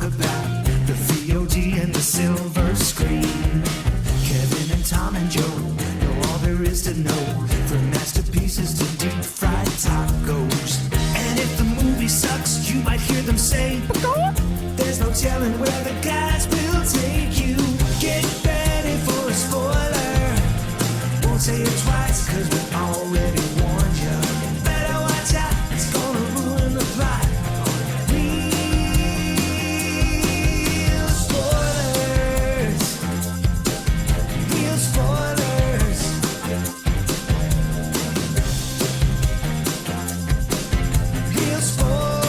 talk about the VOD and the silver screen. Kevin and Tom and Joe know all there is to know, from masterpieces to deep fried tacos. And if the movie sucks, you might hear them say, there's no telling where the guys will take you. Get ready for a spoiler. Won't say it twice, cause we already warned you. Better watch out, it's gonna ruin the plot. Real spoilers. Real spoilers. Real spoilers.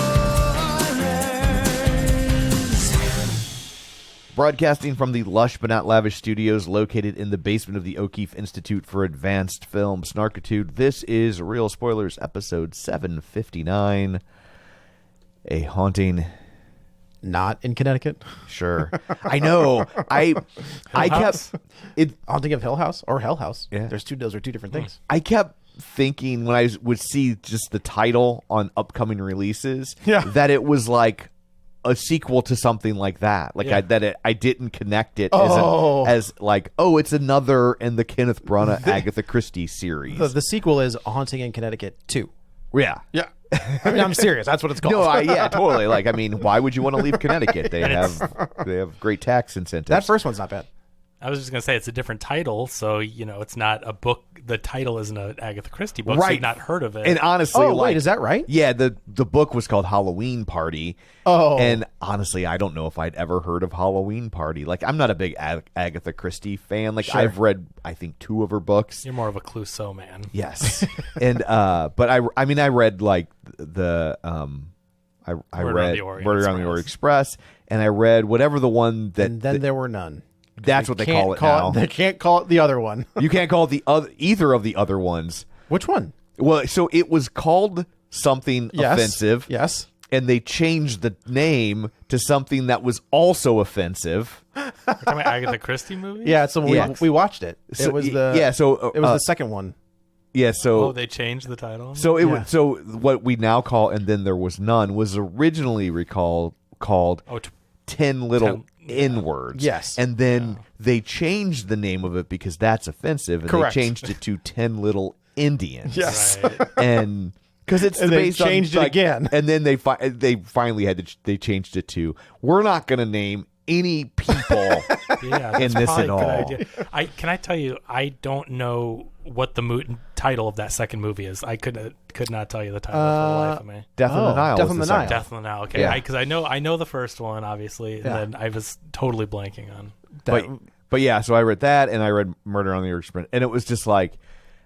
Broadcasting from the lush but not lavish studios located in the basement of the O'Keefe Institute for Advanced Film Snarkitude, this is Real Spoilers, episode 759. A haunting... Not in Connecticut. Sure. I know. I kept... Haunting of Hill House or Hell House. Yeah. Those are two different things. I kept thinking when I would see just the title on upcoming releases that it was like a sequel to something like that. Like I didn't connect it as like, oh, it's another in the Kenneth Branagh Agatha Christie series. The sequel is A Haunting in Connecticut 2. Yeah. Yeah. I mean, I'm serious. That's what it's called. No, yeah, totally. Like, I mean, why would you want to leave Connecticut? They have great tax incentives. That first one's not bad. I was just going to say it's a different title, so, you know, it's not a book. The title isn't an Agatha Christie book, so you've not heard of it. And honestly, wait, is that right? Yeah, the book was called Halloween Party. Oh. And honestly, I don't know if I'd ever heard of Halloween Party. Like, I'm not a big Agatha Christie fan. Like, I've read, I think, 2 of her books. You're more of a Clouseau man. Yes. And, but I read, like, I read Murder on the Orient Express, and I read whatever the one that... And then there were none. That's what they call it now. They can't call it the other one. You can't call it either of the other ones. Which one? Well, so it was called something offensive. Yes. And they changed the name to something that was also offensive. You're talking about Agatha Christie movie? Yeah, so we watched it. So, it was the it was the second one. Yeah, so they changed the title. So it so what we now call And Then There Was None was originally called 10 Little N-words. Yes. And then they changed the name of it because that's offensive, and Correct. they changed it to 10 Little Indians. Yes. Right. And because it's they based on, changed it like, again. and then they finally they changed it to, we're not going to name any people in this at all. Can I tell you, I don't know what the title of that second movie is. I could not tell you the title for the life of me. Death on the Nile. Death on the Nile. Death on the Nile. Okay, Yeah. because I know the first one, obviously, and then I was totally blanking on. But yeah, so I read that, and I read Murder on the Orient Express, and it was just like,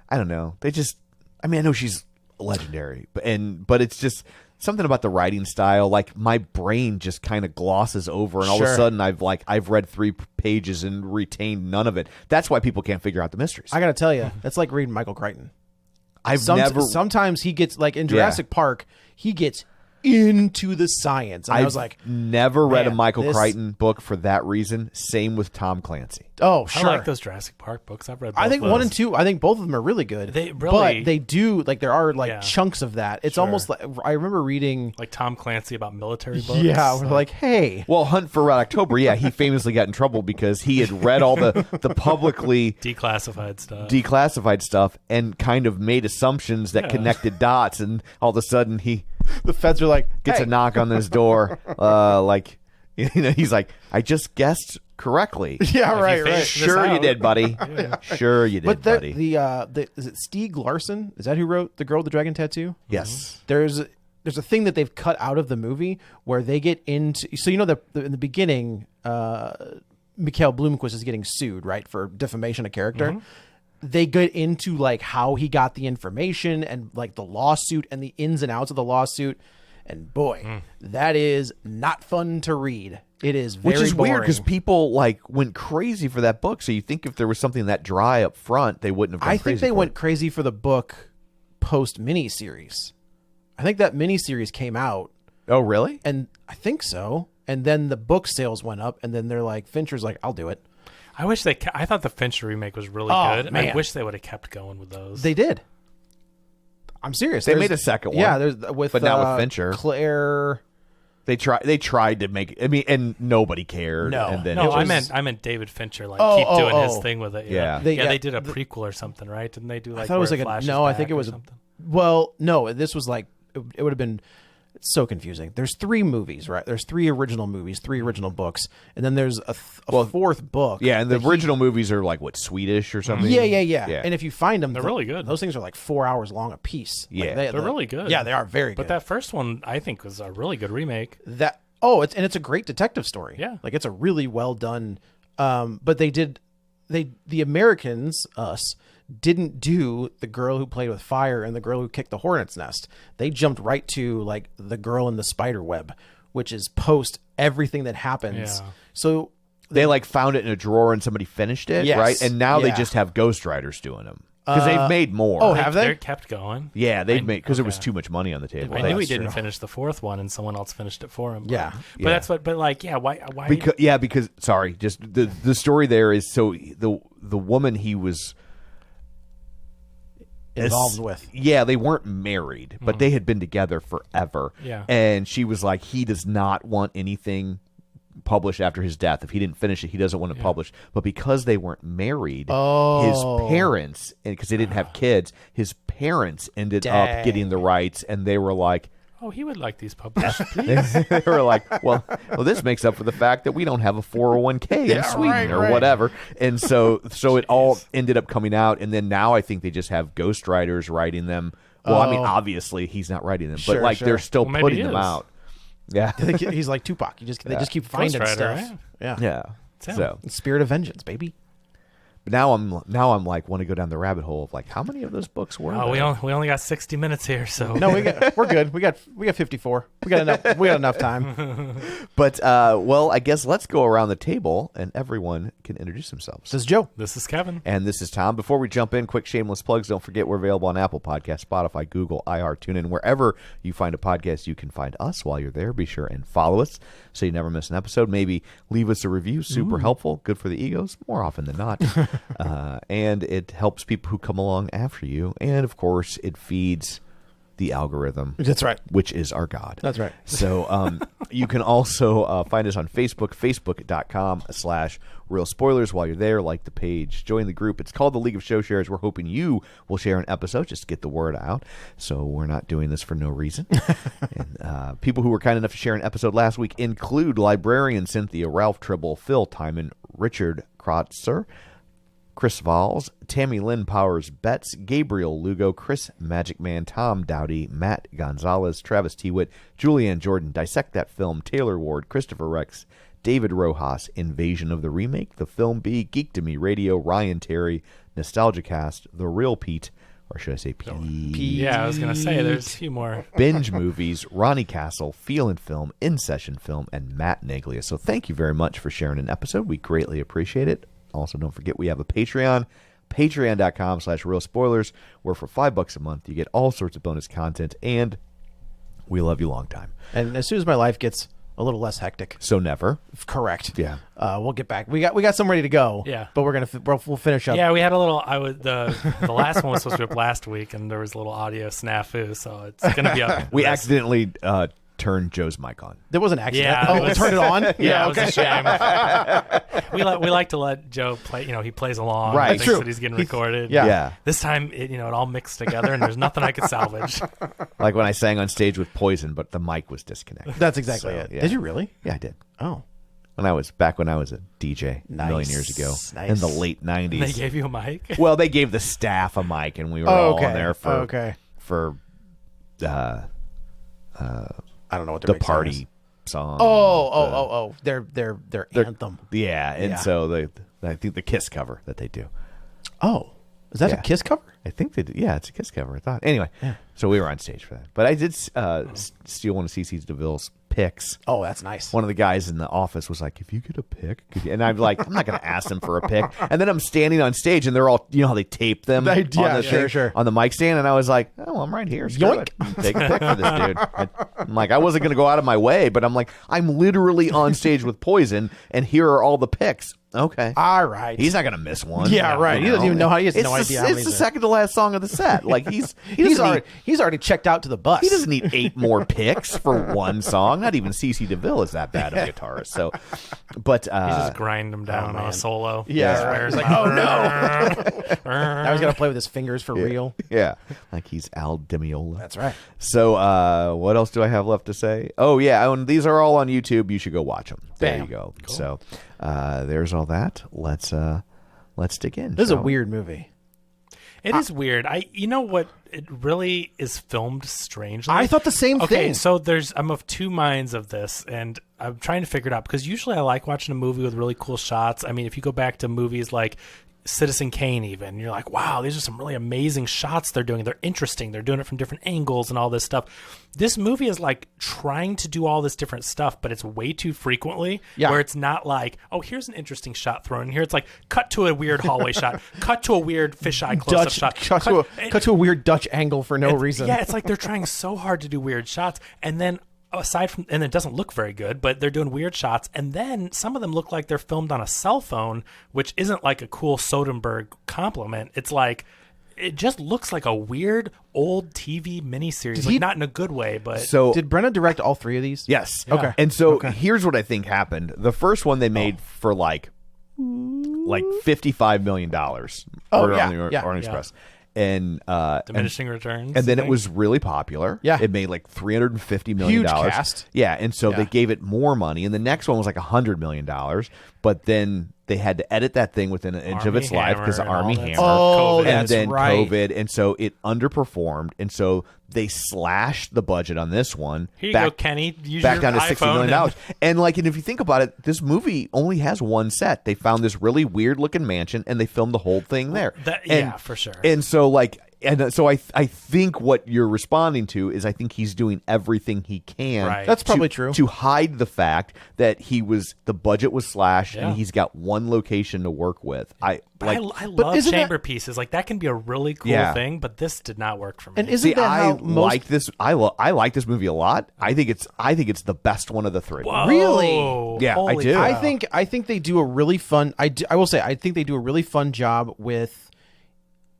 I don't know. I know she's legendary, but it's just something about the writing style. Like, my brain just kind of glosses over, and all of a sudden I've read 3 pages and retained none of it. That's why people can't figure out the mysteries. I got to tell you, that's like reading Michael Crichton. Sometimes he gets, like in Jurassic Park, he gets into the science. And I was like, never read a Michael Crichton book for that reason. Same with Tom Clancy. Oh, sure. I like those Jurassic Park books. I've read both I think those. 1 and 2, I think both of them are really good. They really, but they do, like, there are like chunks of that. It's almost like, I remember reading like Tom Clancy about military books. Yeah, we're like, hey. Well, Hunt for Red October, he famously got in trouble because he had read all the publicly declassified stuff and kind of made assumptions that connected dots, and all of a sudden the feds are like, gets a knock on his door, like, he's like, I just guessed correctly. Yeah, right. Sure you did, buddy. Sure you did, buddy. Is it Stieg Larsson? Is that who wrote The Girl with the Dragon Tattoo? Yes. There's a thing that they've cut out of the movie where they get into, so in the beginning, Mikhail Blomkvist is getting sued, right, for defamation of character. Mm-hmm. They get into like how he got the information and like the lawsuit and the ins and outs of the lawsuit. And boy, that is not fun to read. It is very Which is boring. weird because people like went crazy for that book. So you think if there was something that dry up front, they wouldn't have gone I crazy think they for went it. crazy for the book post miniseries. I think that miniseries came out. Oh, really? And I think so. And then the book sales went up, and then they're like, Fincher's like, I'll do it. I wish I thought the Fincher remake was really good. Man. I wish they would have kept going with those. They did. I'm serious. They made a second one. Yeah, there's but not with Fincher. Claire. They tried to make. I mean, and nobody cared. No. and then No, it was, I meant David Fincher. Like Oh, keep doing oh, his oh. thing with it. Yeah. They did a prequel or something, right? Didn't they do like? I thought it was where like flashes no. I back think it or was. something? Well, no. This was like it would have been. It's so confusing. There's 3 movies, right? There's 3 original movies, 3 original books, and then there's a 4th book. yeah, and the that he- original movies are like what, Swedish or something. Yeah. And if you find them, They're really good. Those things are like 4 hours long a piece. Yeah. Like, They're really good. Yeah, they are very But good. that first one, I think, was a really good remake. It's a great detective story. Yeah. Like it's a really well done. But the Americans, us, didn't do the girl who played with fire and the girl who kicked the hornet's nest. They jumped right to like the girl in the spider web, which is post everything that happens. Yeah. So They like found it in a drawer and somebody finished it, Yes. right? And now they Yeah. just have ghostwriters doing them because they've made more. oh, have they? They kept going. Yeah, they've made because there was okay. too much money on the table. I knew he that's didn't true. finish the 4th one, and someone else finished it for him. But, Yeah. but Yeah. that's what. But like, yeah, why? Because sorry, just the story there is so the woman he was Involved with. Yeah, they weren't married, but they had been together forever. Yeah. And she was like, he does not want anything published after his death. If he didn't finish it, he doesn't want it published. But because they weren't married, his parents, and because they didn't have kids, his parents ended up getting the rights, and they were like, Oh, he would like these published. they were like, well, this makes up for the fact that we don't have a 401k in Sweden or whatever. And so it all ended up coming out. And then now I think they just have ghostwriters writing them. Well, I mean, obviously he's not writing them, but like they're still Well, maybe putting he them is. out. Yeah. He's like Tupac. They just keep finding Ghostwriter, stuff. right? Yeah. Yeah. him. So Spirit of vengeance, baby. but now I'm like want to go down the rabbit hole of like how many of those books were Oh, there? we only got 60 minutes here, so No, we're good. We got 54. We got enough time. But well, I guess let's go around the table and everyone can introduce themselves. This is Joe. this is Kevin. And this is Tom. Before we jump in, quick shameless plugs. Don't forget we're available on Apple Podcasts, Spotify, Google, iHeart, TuneIn. Wherever you find a podcast, you can find us. While you're there, be sure and follow us so you never miss an episode. Maybe leave us a review. Super helpful. Good for the egos, more often than not. And it helps people who come along after you. And, of course, it feeds the algorithm. That's right. Which is our God. That's right. So you can also find us on Facebook, facebook.com/real spoilers. While you're there, like the page, join the group. It's called the League of Show Shares. We're hoping you will share an episode just to get the word out. So we're not doing this for no reason. And people who were kind enough to share an episode last week include librarian Cynthia, Ralph Tribble, Phil Timon, Richard Krotzer, Chris Valls, Tammy Lynn Powers Betts, Gabriel Lugo, Chris Magic Man, Tom Dowdy, Matt Gonzalez, Travis Tewitt, Julianne Jordan, Dissect That Film, Taylor Ward, Christopher Rex, David Rojas, Invasion of the Remake, The Film Bee, Geek to Me Radio, Ryan Terry, Nostalgia Cast, The Real Pete, or should I say Pete? Yeah, I was gonna say there's a few more. Binge Movies, Ronnie Castle, Feel and Film, In Session Film, and Matt Naglia. So thank you very much for sharing an episode. We greatly appreciate it. Also, don't forget we have a Patreon, patreon.com/real spoilers, where for $5 a month you get all sorts of bonus content, and we love you long time. And as soon as my life gets a little less hectic, So never. correct. Yeah. We'll get back. We got some ready to go. Yeah. But we'll finish up. Yeah, we had a little. The last one was supposed to be up last week, and there was a little audio snafu, so it's gonna be up. We accidentally turned Joe's mic on. There was an accident. Yeah, Oh, it was- turn it on. Yeah, it was a shame. we like to let Joe play. He plays along. Right. Thinks True. that he's getting recorded. Yeah. Yeah. This time, it all mixed together, and there's nothing I could salvage. Like when I sang on stage with Poison, but the mic was disconnected. That's exactly So, it. yeah. Did you really? Yeah, I did. Oh. When I was a DJ a million Nice. years ago Nice. in the late 90s. They gave you a mic. Well, they gave the staff a mic, and we were Oh, all okay. in there for Okay. I don't know what the big song party is. song. Oh. Their anthem. Yeah, and Yeah. so I think the Kiss cover that they do. Oh. Is that Yeah. a Kiss cover? I think they do. Yeah, it's a Kiss cover. I thought. Anyway, so we were on stage for that. But I did steal one of CC DeVille's picks. Oh, that's nice. One of the guys in the office was like, "If you get a pick," could you? And I'm like, "I'm not going to ask them for a pick." And then I'm standing on stage, and they're all, how they tape them They- on yeah, the sure, sure. on the mic stand, and I was like, "Oh, I'm right here. Screw Yoink. it. Take a pick for this dude." I'm like, I wasn't going to go out of my way, but I'm like, I'm literally on stage with Poison, and here are all the picks. Okay. All right. He's not going to miss one. Yeah, right. He doesn't even know how. He has no idea how many. It's the second to last song of the set. Like He's already checked out to the bus. He doesn't need 8 more picks for one song. Not even CeCe DeVille is that bad of a guitarist. So, but He's just grind them down on a solo. Yeah, right. It's It's like, oh no. Now he's got to play with his fingers for real. yeah, like he's Al Demiola. That's right. So, what else do I have left to say? Oh yeah, and these are all on YouTube. You should go watch them. There Bam. you go. Cool. So, there's all that. Let's dig in. This is a shall we? weird movie. It is weird. You know what? It really is filmed strangely. I thought the same Okay, thing. so I'm of two minds of this, and I'm trying to figure it out because usually I like watching a movie with really cool shots. I mean, if you go back to movies like Citizen Kane, even, you're like, wow, these are some really amazing shots they're doing. They're interesting. They're doing it from different angles and all this stuff. This movie is like trying to do all this different stuff, but it's way too frequently. Yeah. Where it's not like, oh, here's an interesting shot thrown in here. It's like cut to a weird hallway shot, cut to a weird fisheye close-up shot, cut to a weird Dutch angle for no reason. Yeah, it's like they're trying so hard to do weird shots, and then and it doesn't look very good, but they're doing weird shots, and then some of them look like they're filmed on a cell phone, which isn't like a cool Soderbergh compliment. It's like it just looks like a weird old TV miniseries, like not in a good way, but So Did Brenna direct all 3 of these? yes, Okay. And so here's what I think happened. The first one they made for like $55 million. Oh, on yeah, the yeah. Orient Express. And diminishing returns. and then I it think. was really popular. Yeah. It made like $350 million. Huge cast. Yeah, and so Yeah. they gave it more money, and the next one was like $100 million. But then they had to edit that thing within an inch of Army its life because of Hammer and Army all that Hammer. stuff. Oh, COVID. And that's then right. COVID, and so it underperformed, and so they slashed the budget on this one. Here you back, go, Kenny. Use back your down to $60 iPhone million. and- And like, and if you think about it, this movie only has one set. They found this really weird looking mansion, and they filmed the whole thing there. Yeah, for sure. And so like. And so I think what you're responding to is I think he's doing everything he can. Right. That's probably true. To hide the fact that the budget was slashed Yeah. and he's got one location to work with. I love isn't chamber pieces. Like that can be a really cool Yeah. thing, but this did not work for me. And isn't See, that how I most like this. I like this movie a lot. I think it's the best one of the 3. Whoa. Really? Yeah, I Holy do. cow. I think they do a really fun. I will say I think they do a really fun job with.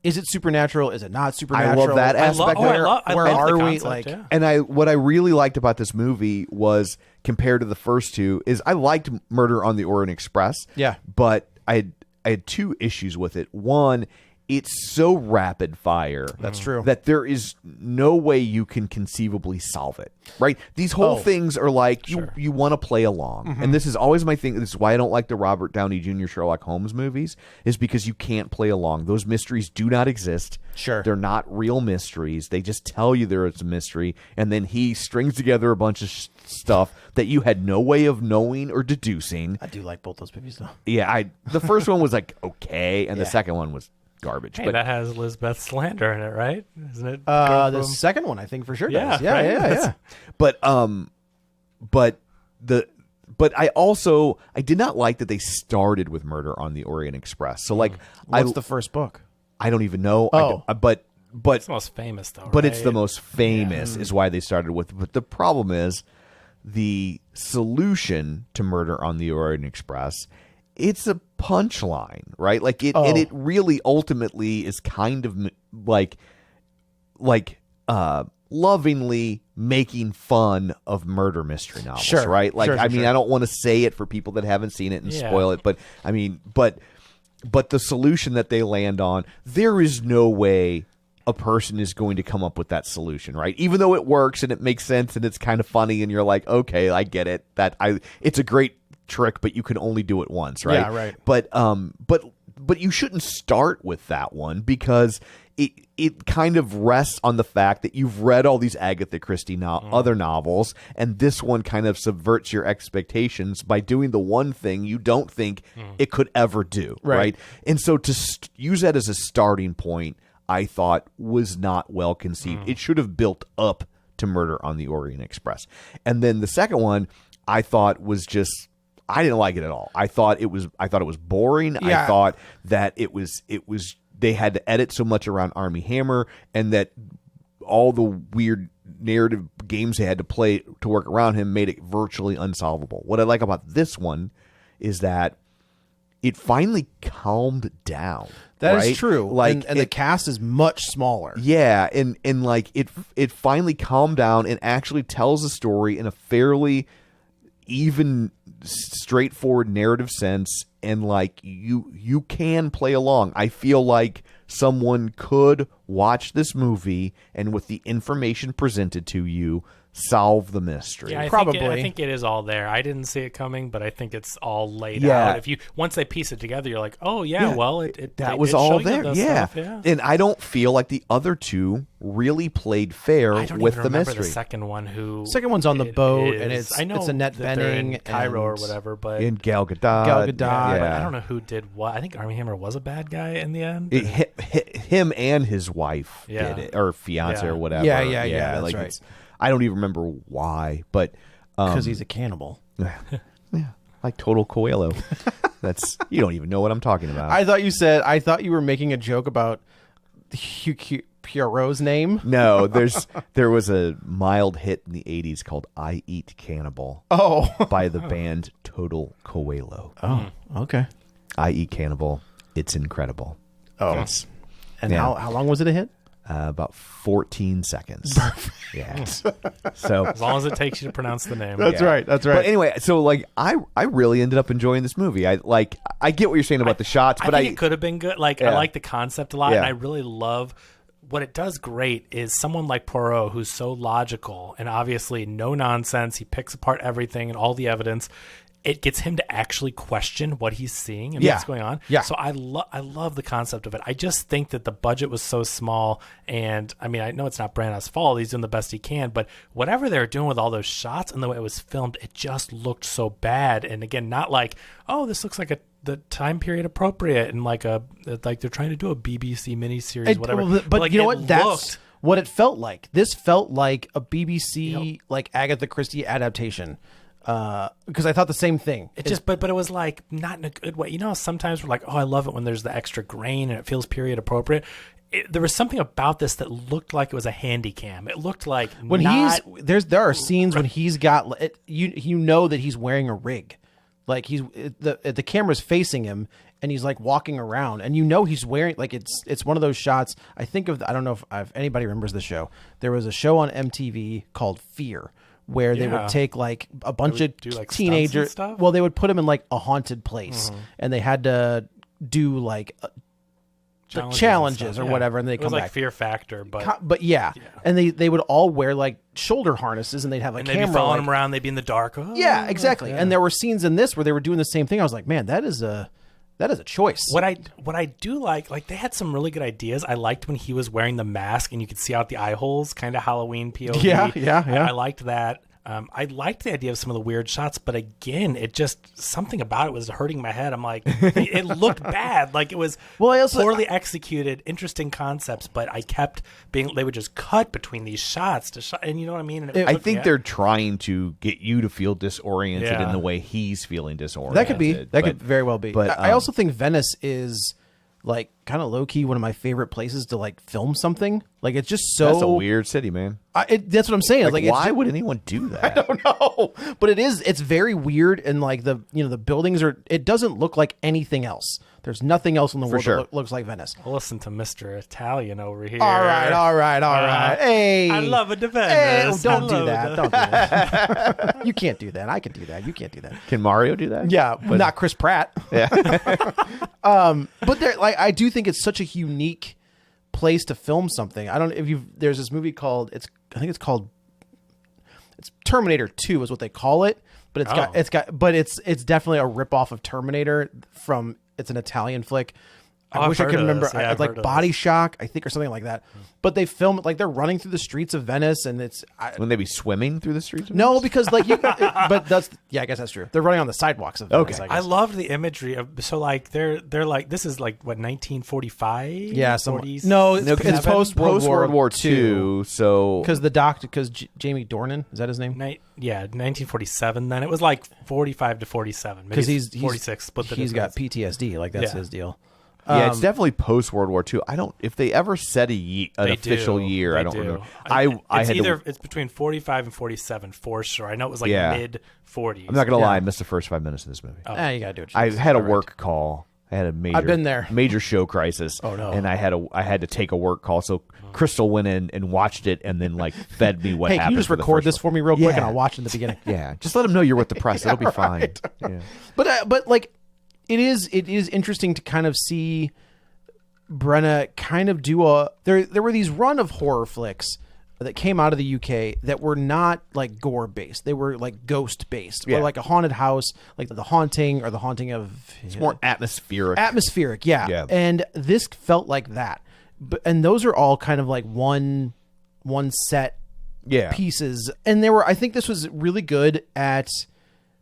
Is it supernatural? Is it not supernatural? I love that aspect. Where I where love the are we? concept, Like, yeah. And what I really liked about this movie was compared to the first two is I liked Murder on the Orient Express. Yeah. But I had 2 issues with it. One, it's so rapid fire. That's true. That there is no way you can conceivably solve it. Right? These whole things are like you want to play along. And this is always my thing. This is why I don't like the Robert Downey Jr. Sherlock Holmes movies, is because you can't play along. Those mysteries do not exist. Sure. They're not real mysteries. They just tell you there is a mystery, and then he strings together a bunch of stuff that you had no way of knowing or deducing. I do like both those movies though. Yeah, the first one was like okay, and the Yeah. second one was garbage. Hey, but that has Lisbeth Salander in it, right? Isn't it? The second one I think for sure Yeah, does. Yeah, right? yeah. but I did not like that they started with Murder on the Orient Express. So like What's the first book? I don't even know. Oh. But It's the most famous, though. but it's the right? most famous is why they started with it. But the problem is the solution to Murder on the Orient Express, it's a punchline, right? Like it and it really ultimately is kind of like lovingly making fun of murder mystery novels, Sure. right? Like Sure, I mean, sure. I don't want to say it for people that haven't seen it and Yeah. spoil it, but I mean, but the solution that they land on, there is no way a person is going to come up with that solution, right? Even though it works and it makes sense and it's kind of funny and you're like, okay, I get it. It's a great trick, but you can only do it once, right? Yeah, right. But you shouldn't start with that one because it kind of rests on the fact that you've read all these Agatha Christie other novels, and this one kind of subverts your expectations by doing the one thing you don't think it could ever do, right? And so to use that as a starting point, I thought was not well conceived. It should have built up to Murder on the Orient Express. And then the second one I thought was just, I didn't like it at all. I thought it was boring. Yeah. I thought that it was they had to edit so much around Army Hammer, and that all the weird narrative games they had to play to work around him made it virtually unsolvable. What I like about this one is that it finally calmed down. That is right? true. Like, and the cast is much smaller. Yeah, and like it finally calmed down and actually tells a story in a fairly even, straightforward narrative sense, and like you can play along. I feel like someone could watch this movie and with the information presented to you, solve the mystery. Yeah, Probably. I think it is all there. I didn't see it coming, but I think it's all laid Yeah. out. If you once they piece it together, you're like, oh yeah, well that was all there. Stuff, yeah. And I don't feel like the other two really played fair I don't with even the remember mystery. the second one. Second one's on the boat, and is. it's I know it's Annette that they're in Bening Cairo or and- whatever, but In Gal Gadot. Gal Gadot. but Yeah. I don't know who did what. I think Armie Hammer was a bad guy in the end. Him and his wife Yeah. did it, or fiance Yeah. or whatever. Yeah, that's like right. it's- I don't even remember why, but because he's a cannibal. yeah, like Total Coelho. That's you don't even know what I'm talking about. I thought you were making a joke about Hercule Poirot's name. No, there was a mild hit in the 80s called I Eat Cannibal Oh, by the band Total Coelho. oh, okay. I Eat Cannibal. It's incredible. Oh, Yes. and Yeah. how long was it a hit? About 14 seconds. Yeah. So As long as it takes you to pronounce the name. That's right. That's right. But anyway, so like I really ended up enjoying this movie. I get what you're saying about the shots, but I think it could have been good. Like I Yeah. like the concept a lot, Yeah. and I really love what it does great is someone like Poirot who's so logical and obviously no nonsense. He picks apart everything and all the evidence. It gets him to actually question what he's seeing and Yeah. what's going on. Yeah. So I love the concept of it. I just think that the budget was so small, and I mean I know it's not Branagh's fault. He's doing the best he can, but whatever they were doing with all those shots and the way it was filmed, it just looked so bad. And again, not like, oh, this looks like the time period appropriate and like they're trying to do a BBC miniseries, whatever. But like, you know it what? That's looked- what it felt like. This felt like a BBC like Agatha Christie adaptation. Because I thought the same thing. It just, but it was like not in a good way. You know, sometimes we're like, oh, I love it when there's the extra grain and it feels period appropriate. There was something about this that looked like it was a handy cam. It looked like when there are scenes when he's got it, you know that he's wearing a rig, like the camera's facing him and he's like walking around and you know he's wearing like it's one of those shots. I think of I don't know if anybody remembers the show. There was a show on MTV called Fear, where they would take like a bunch of do, like, stunts and teenagers. stuff? Well, they would put them in like a haunted place, and they had to do like challenges and stuff, or yeah. whatever, and they it come was like back. Fear Factor, but But yeah, and they would all wear like shoulder harnesses, and they'd have a and they'd camera be following like- him around. They'd be in the dark. Oh, Yeah, exactly. And there were scenes in this where they were doing the same thing. I was like, man, that is a choice. What I do like they had some really good ideas. I liked when he was wearing the mask and you could see out the eye holes, kind of Halloween POV. Yeah. I liked that. I liked the idea of some of the weird shots, but again, it just something about it was hurting my head. I'm like, it looked bad. Like it was poorly executed, interesting concepts, but I kept being. They would just cut between these shots to shot, and you know what I mean. And I think they're trying to get you to feel disoriented Yeah. in the way he's feeling disoriented. That could be. That could very well be. but, I also think Venice is like kind of low key one of my favorite places to like film something. Like it's just so That's a weird city, man. that's what I'm saying. Like, it's why just- would anyone do that? I don't know, but it's very weird, and like the buildings are. It doesn't look like anything else. There's nothing else in the world sure. that looks like Venice. Well, listen to Mr. Italian over here. All right. Hey, I love it, Hey, Venice. don't I do love that. it. Don't do that. You can't do that. I can do that. You can't do that. Can Mario do that? Yeah, not Chris Pratt. Yeah. But there, like, I do think it's such a unique place to film something. I don't. If you there's this movie called it's Terminator 2 is what they call it, but it's definitely a ripoff of Terminator from. It's an Italian flick. I I've wish I heard could of remember. this. Yeah, I've like heard of Body this. Shock, I think, or something like that. But they film it like they're running through the streets of Venice, and it's Wouldn't they be swimming through the streets? Of no, Venice? because like you. But that's I guess that's true. They're running on the sidewalks of Venice. Okay. I I guess. loved the imagery of like they're like this is like what 1945. Yeah, some 40s? no, it's, No, 'cause it's post World World War II. So because Jamie Dornan, is that his name? 1947. Then it was like 45 to 47. Because Maybe he's 46. Split the he's got difference. PTSD. Like that's Yeah. his deal. Yeah, it's definitely post World War II. I don't if they ever set an official year. I don't remember. It's between 45 and 47 for sure. I know it was like Yeah. mid 40s. I'm not gonna lie. I missed the first 5 minutes of this movie. You gotta do it. I had a work call. I had a major. I've been there. Major show crisis. Oh, no. And I had to take a work call. So Crystal went in and watched it, and then like fed me what Hey, happened. can you just for the record first this one. for me real quick, and Yeah. I'll watch in the beginning. Yeah, just let them know you're with the press. It'll be fine. Yeah. But like, it is interesting to kind of see Branagh kind of do there were these run of horror flicks that came out of the UK that were not like gore based. They were like ghost based, or like a haunted house, like The Haunting or The Haunting of. It's more atmospheric. Atmospheric, yeah. And this felt like that. And those are all kind of like one set pieces. And I think this was really good at,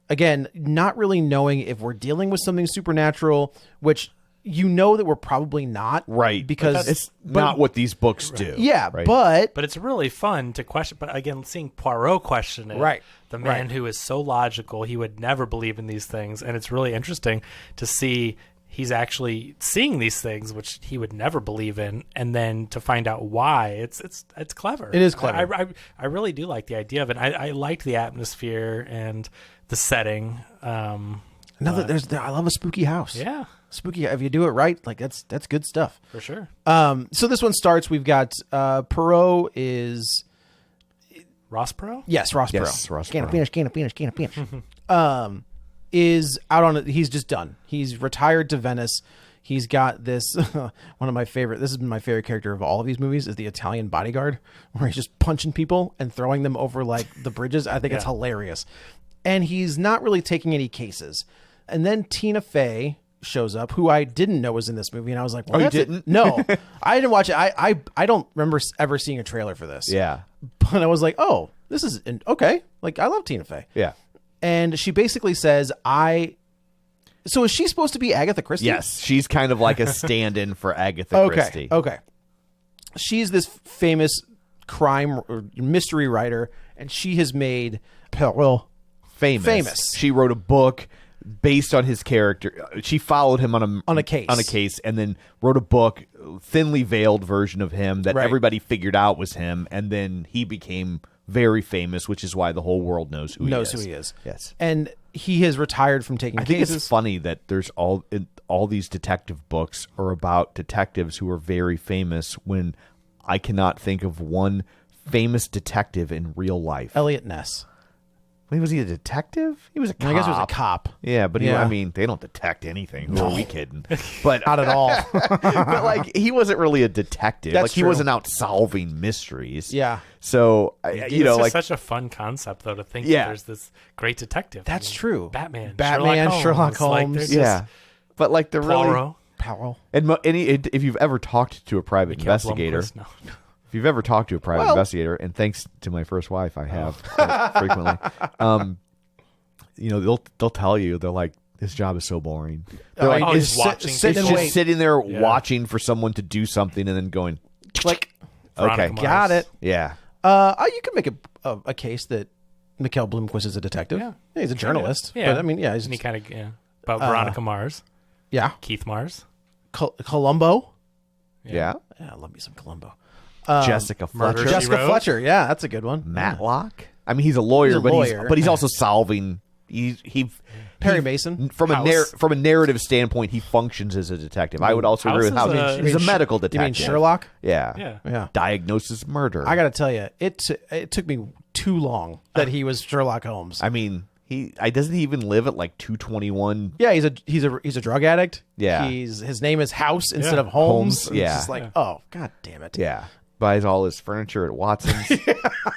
again, not really knowing if we're dealing with something supernatural, which that we're probably not. Right. Because it's not what these books do. Yeah, right? but it's really fun to question. But again, seeing Poirot question it, right, the man who is so logical, he would never believe in these things, and it's really interesting to see he's actually seeing these things which he would never believe in, and then to find out why. It's clever. It is clever. I really do like the idea of it. I liked the atmosphere and the setting. I love a spooky house. Yeah. Spooky. If you do it right, like that's good stuff for sure. So this one starts. We've got Poirot is Ross Perot. Yes, Ross Perot. Yes, Ross Can of Perot. finish. Is out on it. He's just done. He's retired to Venice. He's got this one of my favorite. This has been my favorite character of all of these movies. Is the Italian bodyguard, where he's just punching people and throwing them over like the bridges. I think it's hilarious, and he's not really taking any cases. And then Tina Fey shows up, who I didn't know was in this movie, and I was like, well, you didn't? No, I didn't watch it. I don't remember ever seeing a trailer for this. Yeah. But I was like, oh, this is okay. Like, I love Tina Fey. Yeah. And she basically says, so is she supposed to be Agatha Christie? Yes, she's kind of like a stand-in for Agatha Christie. Okay. She's this famous crime or mystery writer, and she has made Poirot famous. She wrote a book based on his character. She followed him on a case, and then wrote a book, thinly veiled version of him that everybody figured out was him, and then he became very famous, which is why the whole world knows who he is. Yes, and he has retired from taking cases. I think it's funny that there's all these detective books are about detectives who are very famous, when I cannot think of one famous detective in real life. Elliot Ness. Was he a detective? He was a cop. I guess he was a cop. Yeah, but I mean, they don't detect anything. Who are we kidding? But not at all. But like, he wasn't really a detective. That's like, he true. wasn't out solving mysteries. Yeah. So it's like just such a fun concept, though, to think that there's this great detective. That's true. Batman, Sherlock Holmes. Like, but like the Poirot. And if you've ever talked to a private investigator. If you've ever talked to a private investigator, and thanks to my first wife, I have quite frequently, they'll tell you, they're like, this job is so boring. They're like, just watching. it's just sitting there watching for someone to do something and then going, click. Okay, got it. Yeah. You can make a case that Mikhail Blomkvist is a detective. Yeah, he's a journalist. Yeah. But I mean, and he kind of about Veronica Mars. Yeah. Keith Mars. Columbo. Yeah. I love me some Columbo. Jessica Fletcher. Jessica Fletcher. Yeah, that's a good one. Matlock. I mean, he's a lawyer, but he's also solving. Perry Mason. From a narrative standpoint, he functions as a detective. I would also agree with House. He's a medical detective. You mean Sherlock? Yeah. Diagnosis murder. I got to tell you, it took me too long that he was Sherlock Holmes. I mean, doesn't he even live at like 221? Yeah, he's a drug addict. Yeah. His name is House instead of Holmes. Yeah. It's just like, oh, god damn it. Yeah. Buys all his furniture at Watson's.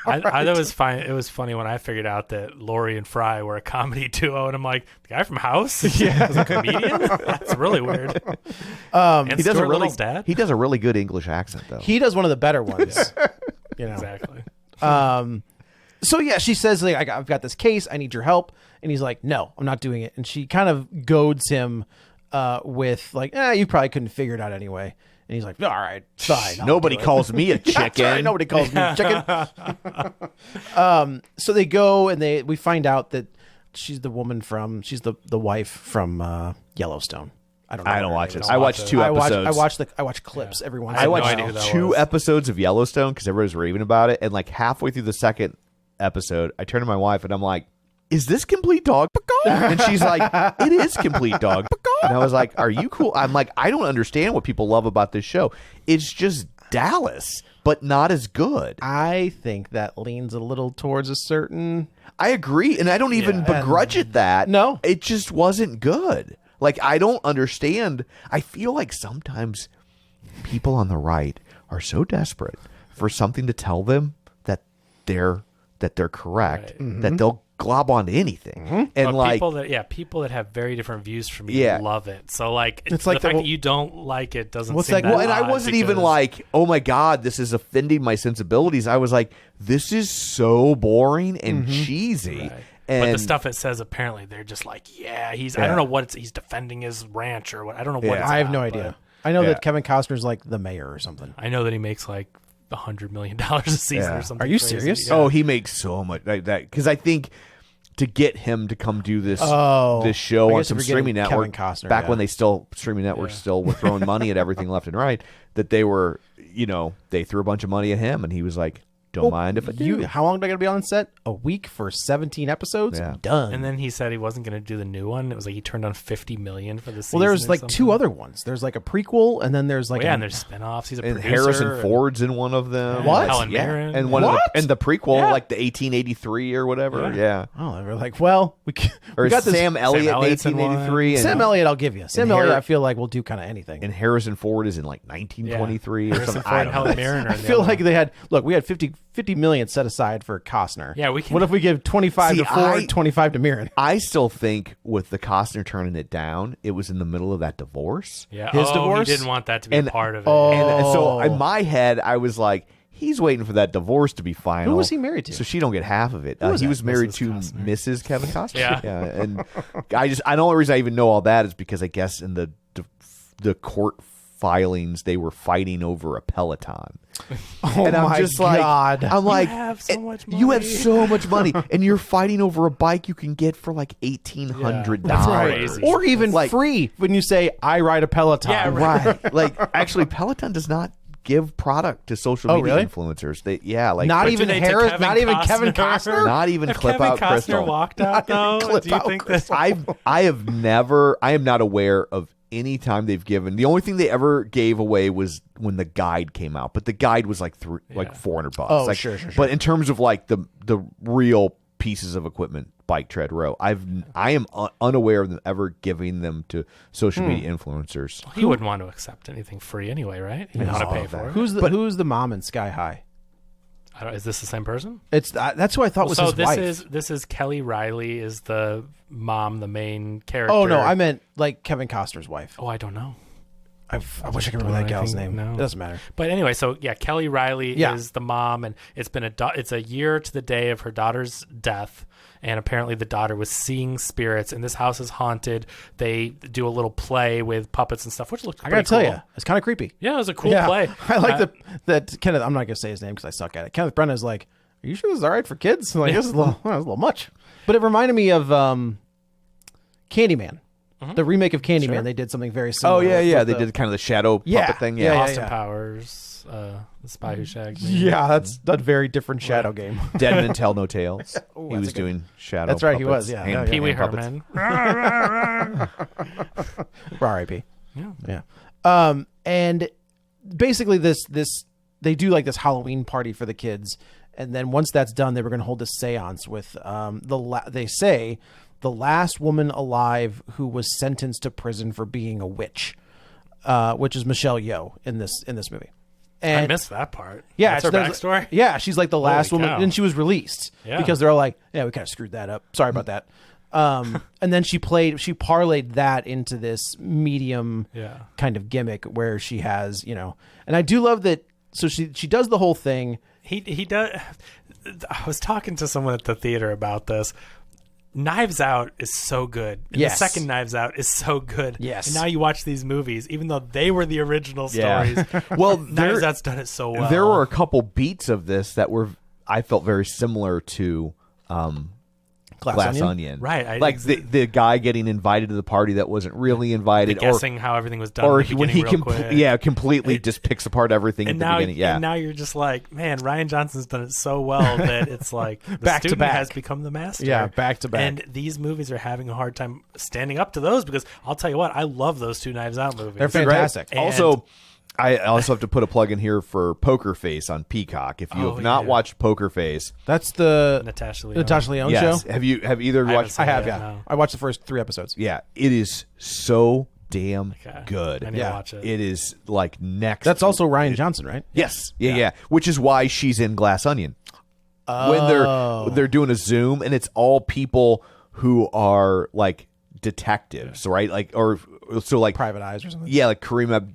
I thought it was fine. It was funny when I figured out that Laurie and Fry were a comedy duo, and I'm like, the guy from House is a comedian. That's really weird. And he does Stuart Little's dad. He does a really good English accent, though. He does one of the better ones. Exactly. So yeah, she says, like, I've got this case. I need your help. And he's like, no, I'm not doing it. And she kind of goads him with like, you probably couldn't figure it out anyway. And he's like, all right, fine. Nobody calls me a chicken. Right, nobody calls me a chicken. So they go and we find out that she's the wife from Yellowstone. I don't know. I don't watch it. don't I watch watched it. 2 episodes. I watch clips every once I in I a had no while. idea who watched that 2 was. episodes of Yellowstone because everybody was raving about it, and like halfway through the second episode, I turned to my wife and I'm like, "Is this complete dog?" And she's like, "It is complete dog." And I was like, "Are you cool?" I'm like, "I don't understand what people love about this show. It's just Dallas, but not as good." I think that leans a little towards a certain. I agree, and I don't even begrudge it that. No. It just wasn't good. Like, I don't understand. I feel like sometimes people on the right are so desperate for something to tell them that they're correct, that they'll glob onto anything. And But like, people that have very different views from you Yeah. love it. So like, It's the like fact the- that you don't like it doesn't. What's seem that- that well, and I odd wasn't even because- like, "Oh my God, this is offending my sensibilities." I was like, "This is so boring and cheesy." Right. And But the stuff it says, apparently they're just like, I don't know what he's defending his ranch or what. I don't know what Yeah. it's I have no about, idea. but I know Yeah. that Kevin Costner's like the mayor or something. I know that he makes like $100 million a season Yeah. or something. Are you crazy. serious? Yeah. Oh, he makes so much like that because I think to get him to come do this Oh, this show I on guess some if you're getting streaming network Kevin Costner, back yeah. when they still streaming networks still were throwing money at everything left and right, that they were, they threw a bunch of money at him and he was like, "Don't mind if I do." How long do I got to be on set? A week for 17 episodes? Yeah. Done. And then he said he wasn't going to do the new one. It was like he turned on $50 million for the season. well, there's or like something. 2 other ones. There's like a prequel, and then there's like and there's spinoffs. He's a And producer. Harrison Ford's in one of them. What? Helen Yeah. Mirren. And one of What? the prequel, Yeah. like the 1883 or whatever. Yeah. Oh, they're like, well, we Or got this. Sam Elliott in Elliott's in 1883. And, Sam Elliott, I'll give you. Sam and Elliott, Harry- I feel like will do kind of anything. and Harrison Ford is in like 1923 or Harrison something. Ford I and don't Helen know. Mirren are I in the feel other like one. they had we had 50 million set aside for Costner. Yeah, we can- What if we give 25 See, to Ford, 25 to Mirren? I still think with the Costner turning it down, it was in the middle of that divorce. Yeah. His He divorce? didn't want that to be And- a part of it. And so Oh. in my head, I was like, he's waiting for that divorce to be final. Who was he married to? So she don't get half of it. was He that? was married Mrs. to Costner. Mrs. Kevin Costner. Yeah. And the only reason I even know all that is because I guess in the court filings they were fighting over a Peloton. Oh And I'm my just God. like, I'm like, have so much you have money." so much money, and you're fighting over a bike you can get for like $1,800. That's crazy. or even Like- free when you say, I ride a Peloton. Yeah, Right. Like, actually, Peloton does not give product to social media really? influencers. Like Not But even do they to Harris, Kevin not even Kevin Costner? Costner. not even If clip Kevin out Costner Crystal. walked out, though, clip do you out think that? I am not aware of any time they've given. The only thing they ever gave away was when the guide came out, but the guide was like $400. Oh, Like, sure. But in terms of like the real pieces of equipment, Bike Tread Row, I am unaware of them ever giving them to social media influencers. He wouldn't want to accept anything free anyway, right? He would want to pay for it. Who's the mom in Sky High? Is this the same person? It's that's who I thought was So his wife. this is Kelly Riley is the mom, the main character. Oh no, I meant like Kevin Costner's wife. Oh, I don't know. I wish I could remember that gal's name. No. It doesn't matter. But anyway, so yeah, Kelly Riley Yeah. is the mom, and it's been it's a year to the day of her daughter's death, and apparently the daughter was seeing spirits, and this house is haunted. They do a little play with puppets and stuff, which looked I gotta pretty tell cool. you, it's kind of creepy. Yeah, it was a cool Yeah, play. I like that Kenneth. I'm not gonna say his name because I suck at it. Kenneth Branagh is like, "Are you sure this is all right for kids?" I'm like, this is a little much. But it reminded me of Candyman, the remake of Candyman. They did something very similar. Oh yeah, with yeah. They the- did kind of the shadow Yeah, puppet thing. yeah, Yeah, Austin Powers, the Spy Who Shagged Me. Yeah, that's a very different shadow game. Dead Men Tell No Tales. He that's was a good- doing shadow. That's right, he puppets, was, yeah. hand- Yeah, Pee Wee hand puppets. Herman. R.I.P. Yeah. Yeah. And basically this they do like this Halloween party for the kids, and then once that's done, they were going to hold a séance with they say the last woman alive who was sentenced to prison for being a witch, which is Michelle Yeoh in this movie. And I missed that part. yeah, That's her there's- backstory. Yeah, she's like the last Holy woman, cow. and she was released Yeah. because they're all like, "Yeah, we kind of screwed that up. Sorry about that." And then she parlayed that into this medium Yeah. kind of gimmick where she has, and I do love that. So she does the whole thing. He does. I was talking to someone at the theater about this. Knives Out is so good. And Yes. The second Knives Out is so good. Yes. And now you watch these movies, even though they were the original Yeah. stories. Well, Knives Out's done it so well. There were a couple beats of this that I felt very similar to Glass Onion. Right, Like the guy getting invited to the party that wasn't really invited, guessing how everything was done. or in the when he beginning real quick. completely just picks apart everything And at the beginning. Yeah, and now you're just like, man, Ryan Johnson's done it so well that it's like the Back to student back. has become the master. Yeah, back to back. And these movies are having a hard time standing up to those because I'll tell you what, I love those two Knives Out movies. They're fantastic. And- also, I also have to put a plug in here for Poker Face on Peacock. If you have not watched Poker Face, That's the Natasha Lyonne. Show. have either haven't watched? seen I have, it, yeah. no. I watched the first 3 episodes. Yeah, it is so damn Okay. good. I need to watch it. It is like next. That's also Ryan Johnson, right? Yes, yeah. Which is why she's in Glass Onion. When they're doing a Zoom and it's all people who are like detectives, right? Like like Private Eyes or something. yeah, like Kareem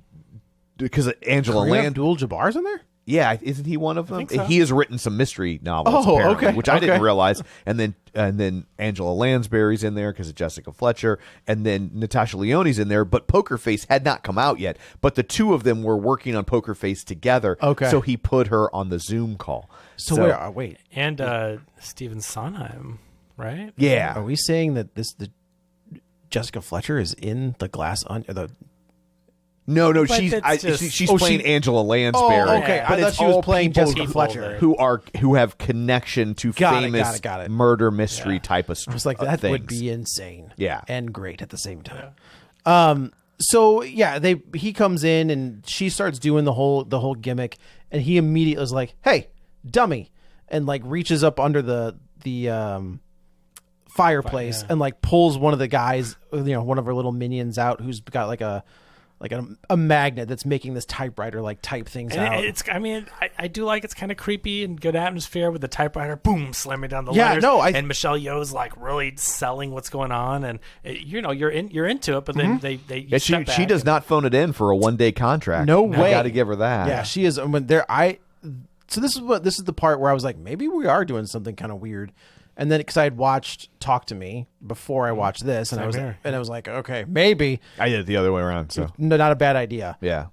because Angela Kareem Land. Abdul-Jabbar's in there? Yeah, isn't he one of them? think so. He has written some mystery novels, Oh, apparently, okay, which I didn't okay. realize. And then Angela Lansbury's in there because of Jessica Fletcher, and then Natasha Lyonne's in there. But Poker Face had not come out yet. But the two of them were working on Poker Face together. Okay. So he put her on the Zoom call. So wait. And Stephen Sondheim, right? Yeah. Are we saying that the Jessica Fletcher is in the Glass Onion? No, But she's that's just- she's playing Angela Lansbury. Oh, okay. Yeah. I But thought it's she was all playing people Jessica Fletcher. who have connection to Got it, famous got it. murder mystery type of. I was like, that would things. be insane. Yeah. And great at the same time. So yeah, he comes in and she starts doing the whole gimmick, and he immediately is like, "Hey, dummy," and like reaches up under the fireplace and like pulls one of the guys, one of her little minions out, who's got like a magnet that's making this typewriter like type things And out. I do like it's kind of creepy and good atmosphere with the typewriter, boom, slamming down the Yeah, letters. no, and Michelle Yeoh's like really selling what's going on, and you're into it, but then they Yeah, she does not phone it in for a 1-day contract. No way. Got to give her that. Yeah, she is. So this is the part where I was like, maybe we are doing something kind of weird, and then because I had watched Talk to Me before I watched this, and I was like, okay, maybe I did it the other way around. So no, not a bad idea. yeah.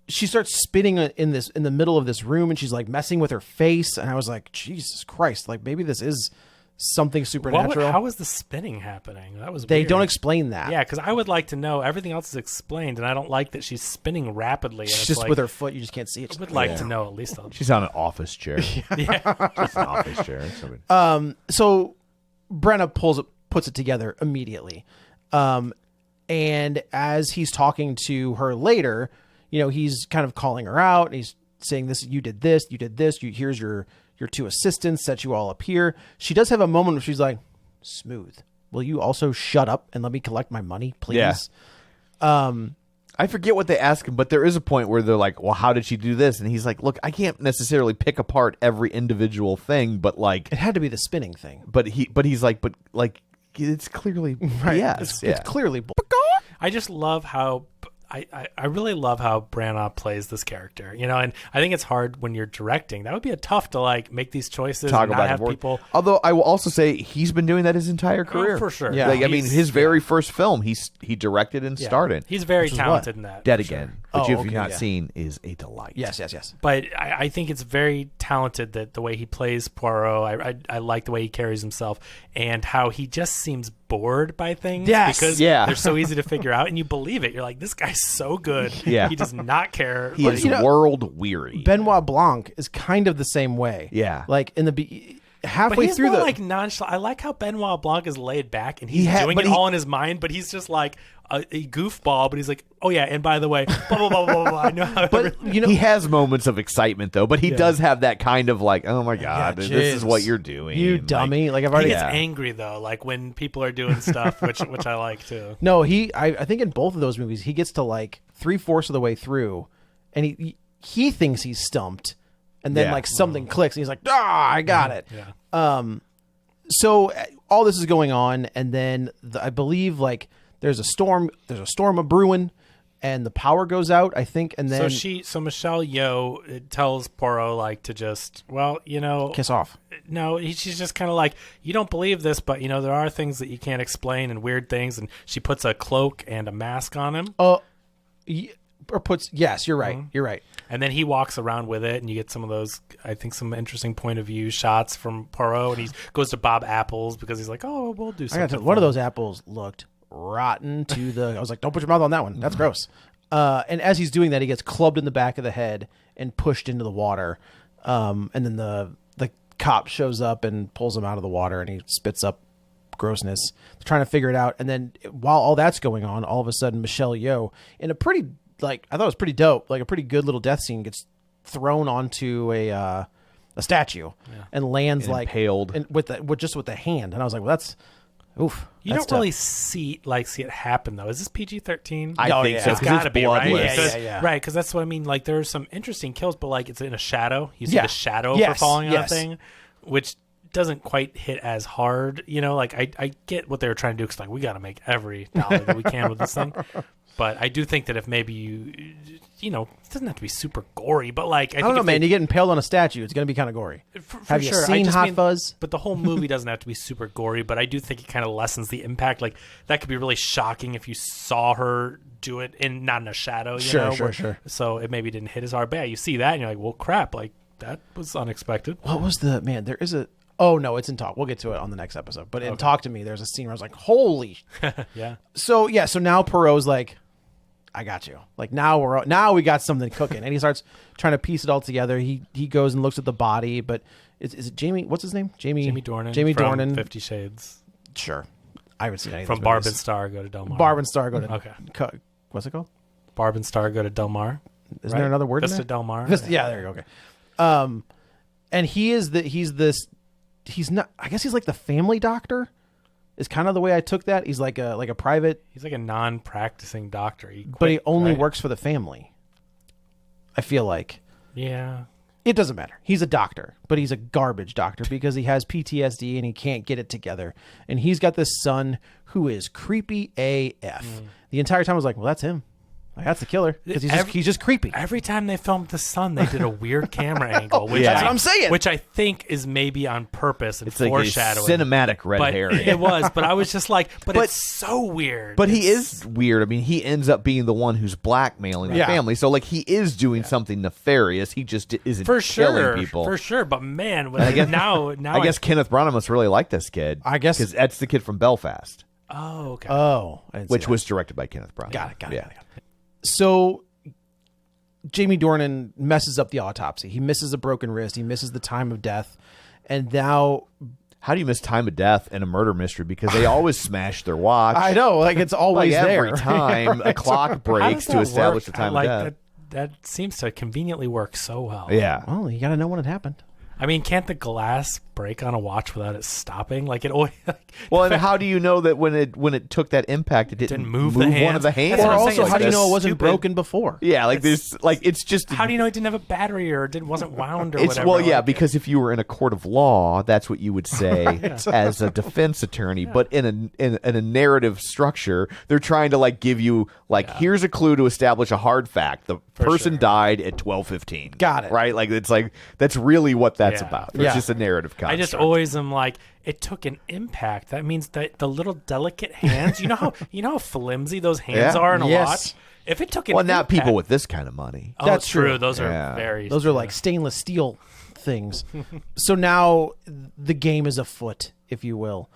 She starts spinning in the middle of this room, and she's like messing with her face, and I was like, Jesus Christ, like maybe this is something supernatural. How was the spinning happening? That was They weird. don't explain that. Yeah, because I would like to know. Everything else is explained, and I don't like that she's spinning rapidly. And It's it's just like, with her foot, you just can't see it. I would like to know at least. She's on an office chair. Yeah. Just an office chair. Somebody- So Brenna puts it together immediately. And as he's talking to her later, he's kind of calling her out, and he's saying you did this, here's your 2 assistants, set you all up here. She does have a moment where she's like, "Smooth, will you also shut up and let me collect my money, please?" Yeah. I forget what they ask him, but there is a point where they're like, "Well, how did she do this?" And he's like, "Look, I can't necessarily pick apart every individual thing, but like, It had to be the spinning thing. he's like, but like, it's clearly yes, It's clearly I just love how I really love how Branagh plays this character, and I think it's hard when you're directing. That would be tough to like make these choices and not have people. Although I will also say he's been doing that his entire career for sure. Yeah. Like, I mean, He's- his very first film, he directed and starred in. He's very is talented in that. Dead for sure. Again, which Oh, if okay, you've not yeah. seen, is a delight. yes. But I think it's very talented that the way he plays Poirot. I like the way he carries himself and how he just seems bored by things. Yes. Because Yeah. they're so easy to figure out, and you believe it. You're like, this guy's so good. Yeah. He does not care. He Like, is world weary. Benoit Blanc is kind of the same way. Yeah. Like in the but halfway he's through more the like nonchalant. I like how Benoit Blanc is laid back and he's doing but it he- all in his mind, but he's just like a goofball. But he's like, oh yeah, and by the way, blah blah blah blah blah. I know how. but he has moments of excitement though, but he does have that kind of like, oh my god, this is jeez. what you're doing, you Like, dummy. Like I've he already gets angry though, like when people are doing stuff, which I like too. No, I think in both of those movies he gets to like 3/4 of the way through, and he thinks he's stumped, and then Yeah. like something clicks, and he's like, I got it. Yeah. So all this is going on, and then I believe like there's a storm a brewing, and the power goes out, I think, and then So Michelle Yeoh tells Poirot like to just kiss off. No, she's just kind of like, you don't believe this, but there are things that you can't explain and weird things, and she puts a cloak and a mask on him. or puts. Yes, you're right. You're right. And then he walks around with it, and you get some of those, I think, some interesting point of view shots from Poirot. And he goes to Bob Apples because he's like, "Oh, we'll do I something." got to, one of those apples looked rotten to the. I was like, "Don't put your mouth on that one. That's gross." And as he's doing that, he gets clubbed in the back of the head and pushed into the water. And then the cop shows up and pulls him out of the water, and he spits up grossness. They're trying to figure it out, and then while all that's going on, all of a sudden Michelle Yeoh, in a pretty I thought it was pretty dope, like a pretty good little death scene, gets thrown onto a statue and lands like impaled with the hand, and I was like, well, that's oof. You that's don't really tough. see it happen though. Is this PG-13? I think so. It's 'Cause got to be bloodless. right. Yeah. Right, because that's what I mean. Like there are some interesting kills, but like it's in a shadow. You see Yeah. the shadow Yes, for falling on a yes. thing, which doesn't quite hit as hard. You know, like I get what they were trying to do because like we got to make every dollar that we can with this thing. But I do think that if maybe you know, it doesn't have to be super gory, but like I don't know, man. You get impaled on a statue, it's going to be kind of gory. For Have you sure. I seen just Hot mean- Fuzz? But the whole movie doesn't have to be super gory, but I do think it kind of lessens the impact. Like that could be really shocking if you saw her do it not in a shadow. You Sure, know, sure, sure. So it maybe didn't hit as hard. But yeah, you see that and you're like, well, crap, like that was unexpected. What was the man? There is a. Oh no, it's in Talk. We'll get to it on the next episode. But in Talk to Me, there's a scene where I was like, "Holy!" Yeah. So yeah, so now Poirot's like, "I got you." Like now we got something cooking, and he starts trying to piece it all together. He goes and looks at the body, but is it Jamie? What's his name? Jamie Dornan. Jamie from Dornan. 50 Shades. Sure, I haven't seen any of From those Barb and movies. Star go to Del Mar. Barb and Star go to Okay. What's it called? Barb and Star go to Del Mar. Isn't right? there another word? Vista in there? Del Mar. Yeah, there you go. Okay. And he's not. I guess he's like the family doctor. Is kind of the way I took that. He's like a private, He's like a non-practicing doctor. but he only right? works for the family. I feel like Yeah. it doesn't matter. He's a doctor, but he's a garbage doctor because he has PTSD and he can't get it together. And he's got this son who is creepy AF. The entire time I was like, well, that's him. Like, that's the killer because he's just creepy. Every time they filmed the sun, they did a weird camera angle. Which That's what I'm saying. Which I think is maybe on purpose and It's like a foreshadowing. cinematic red but herring. it was, but I was just like, but it's so weird. But he is weird. I mean, he ends up being the one who's blackmailing the Yeah. family. So, like, he is doing something nefarious. He just isn't for killing sure, people. for sure. But man, I guess- now I guess Kenneth Branagh must really like this kid. I guess- because that's the kid from Belfast, oh, okay. Oh, I didn't see which that. was directed by Kenneth Branagh. Got it. Yeah. So Jamie Dornan messes up the autopsy. He misses a broken wrist. He misses the time of death. And now How do you miss time of death in a murder mystery? Because they always smash their watch. I know, like it's always like there. every time a clock How does breaks to that establish work? the time like, of death. That seems to conveniently work so well. Yeah. Well, you got to know when it happened. I mean, can't the glass break on a watch without it stopping? Like it always. Well, and how do you know that when it took that impact, it didn't move the one hands? of the hands? That's Or what I'm also, saying. how do you It's know it wasn't stupid. broken before? Yeah, like this, like it's just. How do you know it didn't have a battery or wasn't wound or It's whatever? well, yeah, Like, because if you were in a court of law, that's what you would say as a defense attorney. But in a narrative structure, they're trying to like give you like here's a clue to establish a hard fact: the person sure. died at 12:15. Got it. Right? Like it's like that's really what that's Yeah. about. It's Yeah. just a narrative construct. I just always am like, it took an impact. That means that the little delicate hands. You know how flimsy those hands Yeah. are in a Yes. watch. If it took an well, not impact, people with this kind of money. Oh, That's true. true. Those Yeah. are very. Those are like stainless steel things. So now the game is afoot, if you will.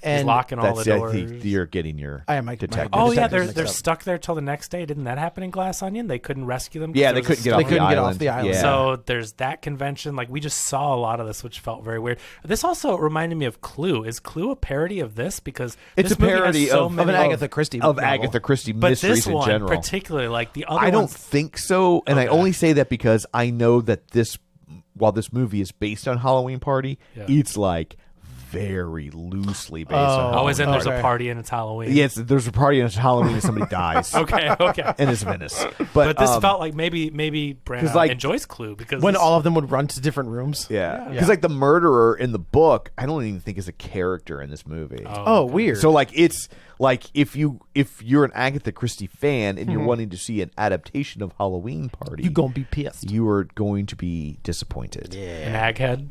He's And locking all That's the I doors. think you're getting your I am my- detective. Oh yeah, detectives they're mixed up. stuck there till the next day. Didn't that happen in Glass Onion? They couldn't rescue them. 'cause Yeah, there they was a couldn't get They off couldn't the get island. off the island. Yeah. So there's that convention. Like we just saw a lot of this, which felt very weird. This also reminded me of Clue. Is Clue a parody of this? Because It's this a movie has parody so of many an Agatha Christie of novel. Agatha Christie but mysteries this in one general. particularly, like the other I don't ones, think so, and I Okay. only say that because I know that while this movie is based on Halloween Party, Yeah. it's like very loosely based on Halloween Oh, as in there's Okay. a party and it's Halloween. Yes, there's a party and it's Halloween and somebody dies. Okay. And it's Venice. But this um, felt like maybe Branagh like- enjoys Clue because when this- all of them would run to different rooms. yeah. Because like the murderer in the book, I don't even think is a character in this movie. Oh, weird. So like it's like if you're an Agatha Christie fan and you're wanting to see an adaptation of Halloween Party, you gonna be pissed. you are going to be disappointed. an aghead.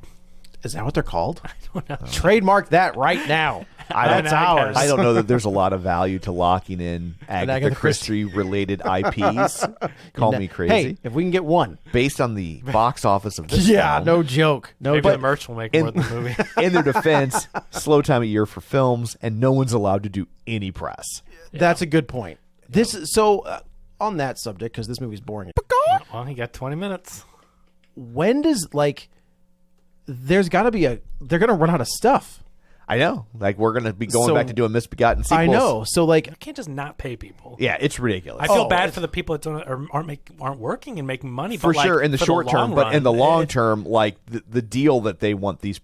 Is that what they're called? I don't know. Trademark that right now. That's ours. I don't know that there's a lot of value to locking in Agatha Christie related IPs. Call me crazy. Hey, if we can get one. Based on the box office of this film, no joke. No, Maybe but the merch will make more than the movie. in their defense, slow time of year for films, and no one's allowed to do any press. that's a good point. This so on that subject, because this movie's boring. Well, he got 20 minutes. When does there's got to be they're gonna run out of stuff. I know. Like, we're going to be going So- back to doing Misbegotten sequels. I know. So You can't just not pay people. Yeah, it's ridiculous. I feel bad for the people that don't or aren't working and making money. for but sure in the for short term, long but in the run, long term, like the deal that they want these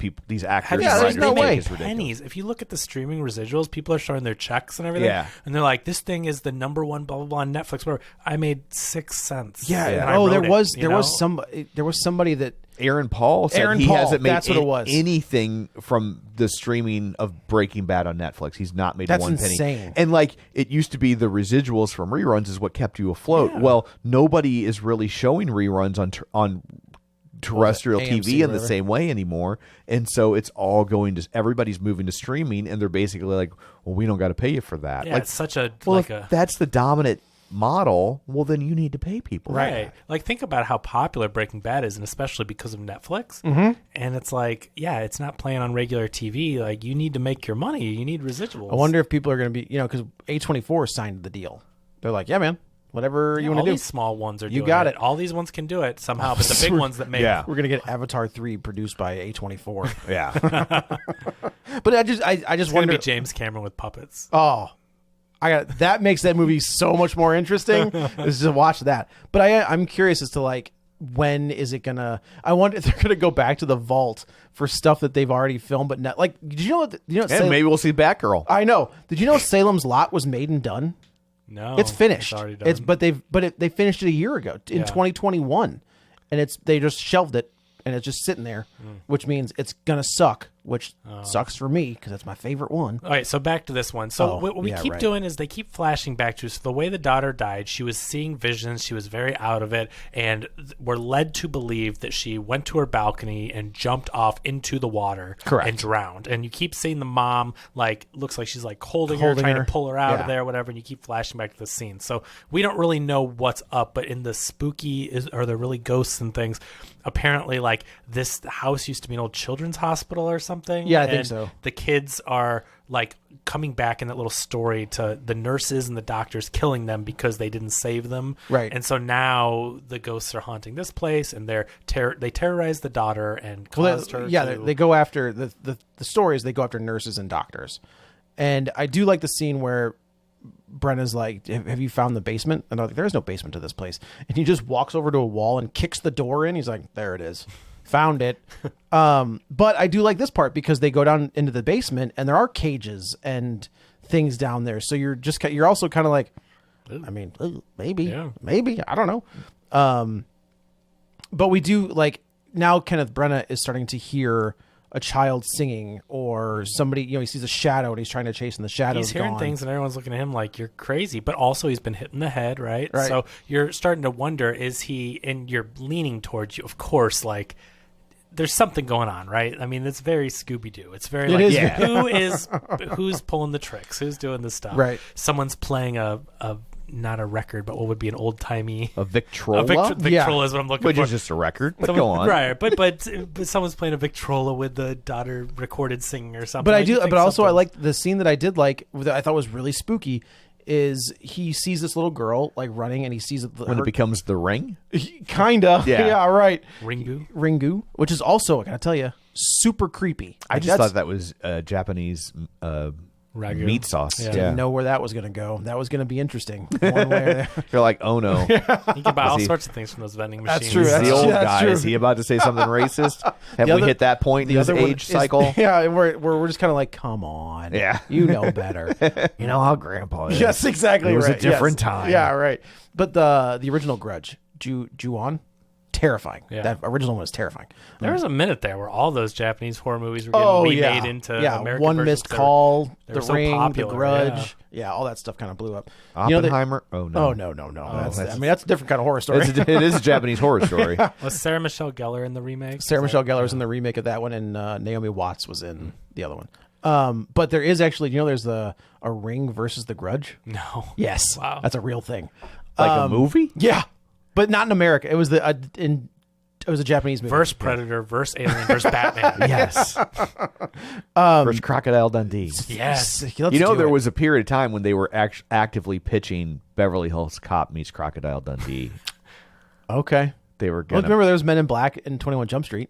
actors Have you and there's seen writers no to way. make is ridiculous. pennies? If you look at the streaming residuals, people are showing their checks and everything. Yeah. And they're like, this thing is the number one blah blah blah on Netflix. Whatever. I made 6 cents. yeah. and I Oh, there wrote was it, you know? there was somebody that Aaron Paul said Aaron he Paul, hasn't made that's what it was. anything from the streaming of Breaking Bad on Netflix. He's not made That's one penny. insane. And like it used to be, the residuals from reruns is what kept you afloat. Yeah. Well, nobody is really showing reruns on terrestrial AMC, TV in the whatever. same way anymore, and so it's all going to everybody's moving to streaming, and they're basically like, well, we don't got to pay you for that. Yeah, like, it's such a well, like if a that's the dominant model, well, then you need to pay people. right. Like think about how popular Breaking Bad is, and especially because of Netflix. Mm-hmm. And it's like, yeah, it's not playing on regular TV. Like you need to make your money. You need residuals. I wonder if people are going to be, because A24 signed the deal. They're like, yeah, man, whatever you all want to do. these small ones are You doing got it. it. All these ones can do it somehow, but the big ones that make Yeah. We're going to get Avatar 3 produced by A24. Yeah. But I just it's going wonder. to be James Cameron with puppets. Oh, that makes that movie so much more interesting is to watch that. But I'm curious as to when is it gonna? I wonder if they're gonna go back to the vault for stuff that they've already filmed, but not Did you know? And maybe we'll see Batgirl. I know. Did you know Salem's Lot was made and done? No, It's finished. It's already done. They finished it a year ago in 2021, and they just shelved it and it's just sitting there, which means it's gonna suck, which sucks for me because that's my favorite one. All right, so back to this one. So Oh, what we yeah, keep right. doing is they keep flashing back to, so the way the daughter died, she was seeing visions, she was very out of it, and we're led to believe that she went to her balcony and jumped off into the water Correct. and drowned. And you keep seeing the mom, looks like she's holding her, trying her. to pull her out Yeah. of there, whatever, and you keep flashing back to the scene. So we don't really know what's up, but in the spooky, are there really ghosts and things? Apparently, this house used to be an old children's hospital or something. Yeah, I think and so. The kids are coming back in that little story to the nurses and the doctors killing them because they didn't save them. Right. And so now the ghosts are haunting this place, and they terrorize the daughter and caused her. They go after the stories. They go after nurses and doctors, and I do like the scene where Brenna's like, "Have you found the basement?" And I'm like, "There's no basement to this place." And he just walks over to a wall and kicks the door in. He's like, "There it is, found it." But I do like this part because they go down into the basement and there are cages and things down there. So you're also kind of like, I mean, maybe, I don't know. But we do now Kenneth Branagh is starting to hear a child singing or somebody, he sees a shadow and he's trying to chase in the shadow. He's hearing things and everyone's looking at him like, you're crazy, but also he's been hit in the head, right? Right. So you're starting to wonder, is he, and you're leaning towards you, of course, there's something going on, right? I mean, it's very Scooby-Doo. It's very It is. who's pulling the tricks? Who's doing this stuff? Right. Someone's playing a not a record, but what would be an old-timey... A Victrola? Victrola is what I'm looking Which for. is just a record, but go on. Right, but someone's playing a Victrola with the daughter recorded singing or something. But I something. like the scene that I did like, that I thought was really spooky, is he sees this little girl running and he sees When it becomes The Ring? kinda. Yeah. Yeah, right. Ringu. Which is also, I gotta tell you, super creepy. I just thought that was Japanese Ragu. meat sauce. Yeah. Didn't know where that was gonna go. That was gonna be interesting. One way or the- You're like, oh no. You can buy all he- sorts of things from those vending That's machines. true, He's that's the old that's guy. true. Is he about to say something racist? Have we other- hit that point in his other one age is- cycle? Yeah, and we're just kind of like, come on. Yeah. You know better. You know how grandpa is. Yes, exactly. It was right. a different Yes. time. Yeah, right. But the original Grudge, Ju-on, terrifying. Yeah. That original one is terrifying. There was a minute there where all those Japanese horror movies were getting remade into American One versions Missed 'cause Call, they The were so Ring, popular, The Grudge. Yeah, all that stuff kind of blew up. Oppenheimer? Oh, no. Oh, no. That's a different kind of horror story. It is a Japanese horror story. Was Sarah Michelle Gellar in the remake? Sarah Michelle Gellar was in the remake of that one, and Naomi Watts was in the other one. But there is actually, there's a Ring versus The Grudge. No. Yes. Wow. That's a real thing. Like a movie? Yeah, but not in America. It was it was a Japanese movie. Versus Predator, versus Alien, versus Batman. Yes. Versus Crocodile Dundee. Yes. There was a period of time when they were actively pitching Beverly Hills Cop meets Crocodile Dundee. Okay. They were Well, going remember there was Men in Black in 21 Jump Street.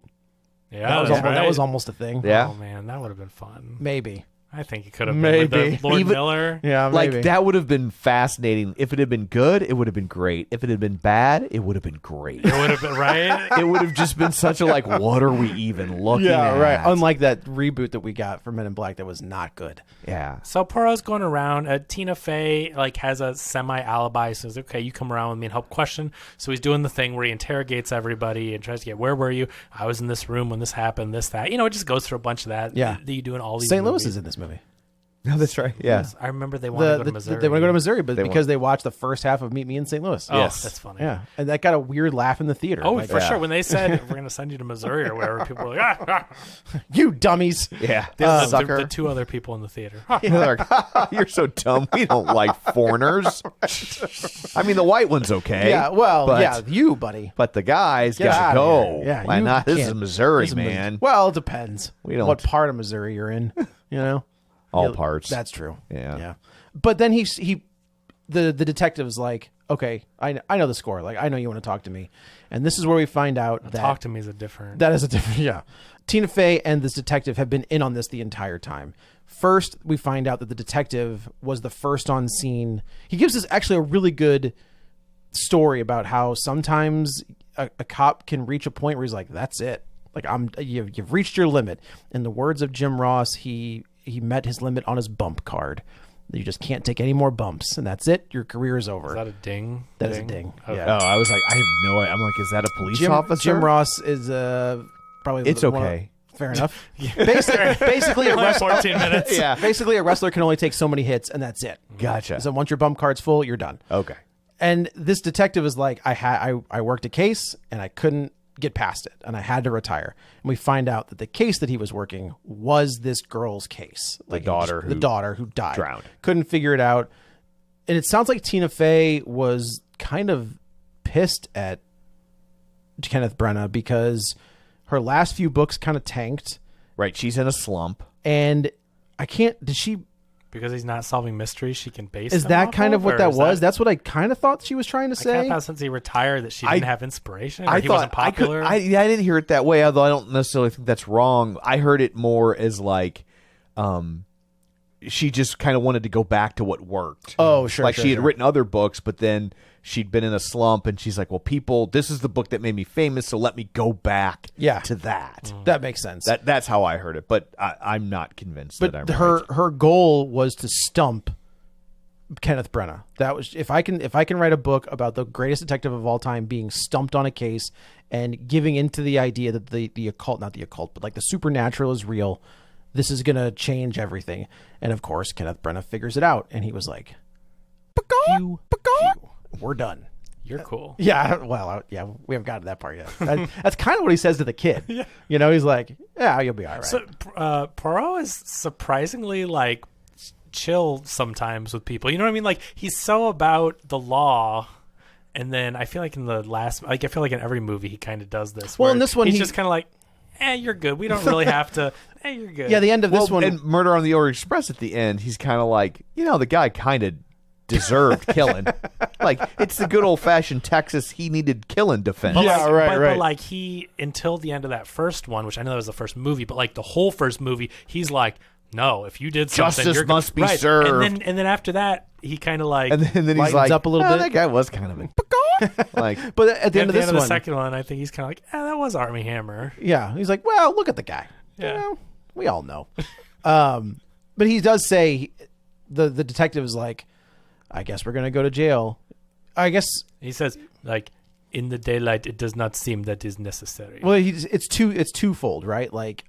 Yeah, That was almost a thing. Yeah. Oh man, that would have been fun. Maybe. I think it could have been Maybe. with Lord Miller. Yeah, maybe. Like, that would have been fascinating. If it had been good, it would have been great. If it had been bad, it would have been great. It would have been right. It would have just been such a, like, what are we even looking at? right. Unlike that reboot that we got for Men in Black that was not good. Yeah. So Poirot's going around. Tina Fey has a semi alibi. Says, "Okay, you come around with me and help question." So he's doing the thing where he interrogates everybody and tries to get, "Where were you? I was in this room when this happened. This, that." It just goes through a bunch of that. Yeah. That you do in all these. St. Louis movies. is in this movie. No, that's right. Yeah. I remember they wanted to go to Missouri. They want to go to Missouri, but They because they watched the first half of Meet Me in St. Louis. Oh, Yes. that's funny. Yeah, and that got a weird laugh in the theater. Oh, Like, for sure. When they said we're going to send you to Missouri or whatever, people were like, you dummies. Yeah. the two other people in the theater. They're like, you're so dumb. We don't like foreigners. I mean, the white one's okay. Yeah, well, but, you, buddy. But the guys Get got outta to go. here. Yeah, Why you not? This is can't- Missouri, this is man. Well, it depends. We don't- what part of Missouri you're in. All parts. That's true. Yeah. But then the detective's like, okay, I know the score. Like, I know you want to talk to me, and this is where we find out that Talk to me is a different. that is a different. Yeah, Tina Fey and this detective have been in on this the entire time. First, we find out that the detective was the first on scene. He gives us actually a really good story about how sometimes a cop can reach a point where he's like, "That's it. Like, you've reached your limit." In the words of Jim Ross, he met his limit on his bump card. You just can't take any more bumps, and that's it. Your career is over. Is that a ding? That is a ding. Okay. Yeah. Oh, I was like, I have no idea. I'm like, is that a police officer? Jim Ross is probably. It's okay. Fair enough. Basically, a Only wrestler. 14 minutes. Yeah. Basically, a wrestler can only take so many hits, and that's it. Gotcha. So once your bump card's full, you're done. Okay. And this detective is like, I worked a case, and I couldn't get past it, and I had to retire. And we find out that the case that he was working was this girl's case, The daughter the daughter who died, drowned. couldn't figure it out. And it sounds like Tina Fey was kind of pissed at Kenneth Branagh because her last few books kind of tanked, Right. She's in a slump. and I can't. Did she? Because he's not solving mysteries, she can base. Is them that off kind of what or that is was? That's what I kind of thought she was trying to I kind say. of thought since he retired that she didn't have inspiration. Or I he thought wasn't popular. I didn't hear it that way, although I don't necessarily think that's wrong. I heard it more as like, she just kind of wanted to go back to what worked. Oh, sure. Like sure, she had sure. written other books, but then she'd been in a slump, and she's like, "Well, this is the book that made me famous, so let me go back to that." That makes sense. That's how I heard it, but I'm not convinced But that I'm her right. her goal was to stump Kenneth Branagh. That was if I can write a book about the greatest detective of all time being stumped on a case and giving into the idea that the occult, not the occult, but like the supernatural is real. This is gonna change everything. And of course, Kenneth Branagh figures it out, and he was like, "Phew, we're done." You're cool. Yeah, well, yeah, we haven't gotten to that part yet. That's kind of what he says to the kid. He's like, "Yeah, you'll be all right." So Poirot is surprisingly chill sometimes with people. You know what I mean? Like he's so about the law. And then I feel like in the last, I feel like in every movie he kind of does this. Well, where in this one, he's he- just kind of like, you're good. We don't really have to. You're good. Yeah, the end of this one. and Murder on the Orient Express at the end, he's kind of like, the guy kind of deserved killing. Like, it's the good old fashioned Texas, he needed killing defense. But right. But like he, until the end of that first one, which I know that was the first movie, but like the whole first movie, he's like, no, if you did something, Justice you're must be right. served. And then after that, he kind of like. And then he's lightens like, up a little bit. That guy was kind of a like, but at the end of this the one, second one, I think he's kind of like, that was Armie Hammer. yeah, he's like, "Well, look at the guy." Yeah. We all know. But he does say, the detective is like, "I guess we're gonna go to jail." I guess He says, like, in the daylight, it does not seem that is necessary. Well, it's twofold, right? Like,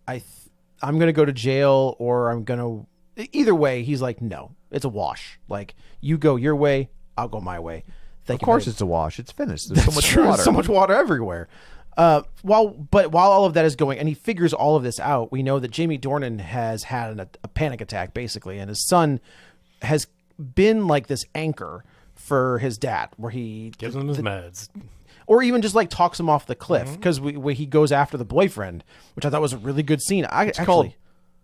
I'm gonna go to jail, or I'm gonna. Either way, he's like, no, it's a wash. Like, you go your way, I'll go my way. Of course, it's a wash. It's finished. There's so much true. water. So much water everywhere. While all of that is going, and he figures all of this out, we know that Jamie Dornan has had a panic attack, basically, and his son has been like this anchor for his dad, where he Gives him his meds. or even just like talks him off the cliff, because when he goes after the boyfriend, which I thought was a really good scene. It's called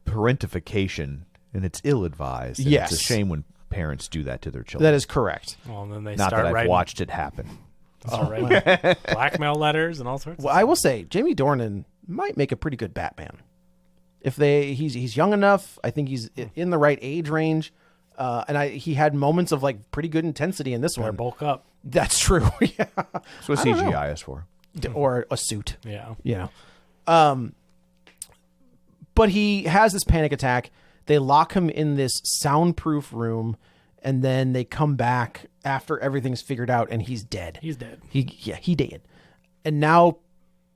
parentification, and it's ill-advised. And Yes. it's a shame when parents do that to their children. that is correct. Well, and then they Not start that I've writing, watched it happen. start writing blackmail letters and all sorts. Well, I will say Jamie Dornan might make a pretty good Batman. If he's young enough, I think he's in the right age range, and he had moments of like pretty good intensity in this Better one. bulk up. That's true. Yeah. That's what CGI is for. Or a suit. Yeah. You know. But he has this panic attack. They lock him in this soundproof room, and then they come back after everything's figured out, and he's dead. He's dead. He did. And now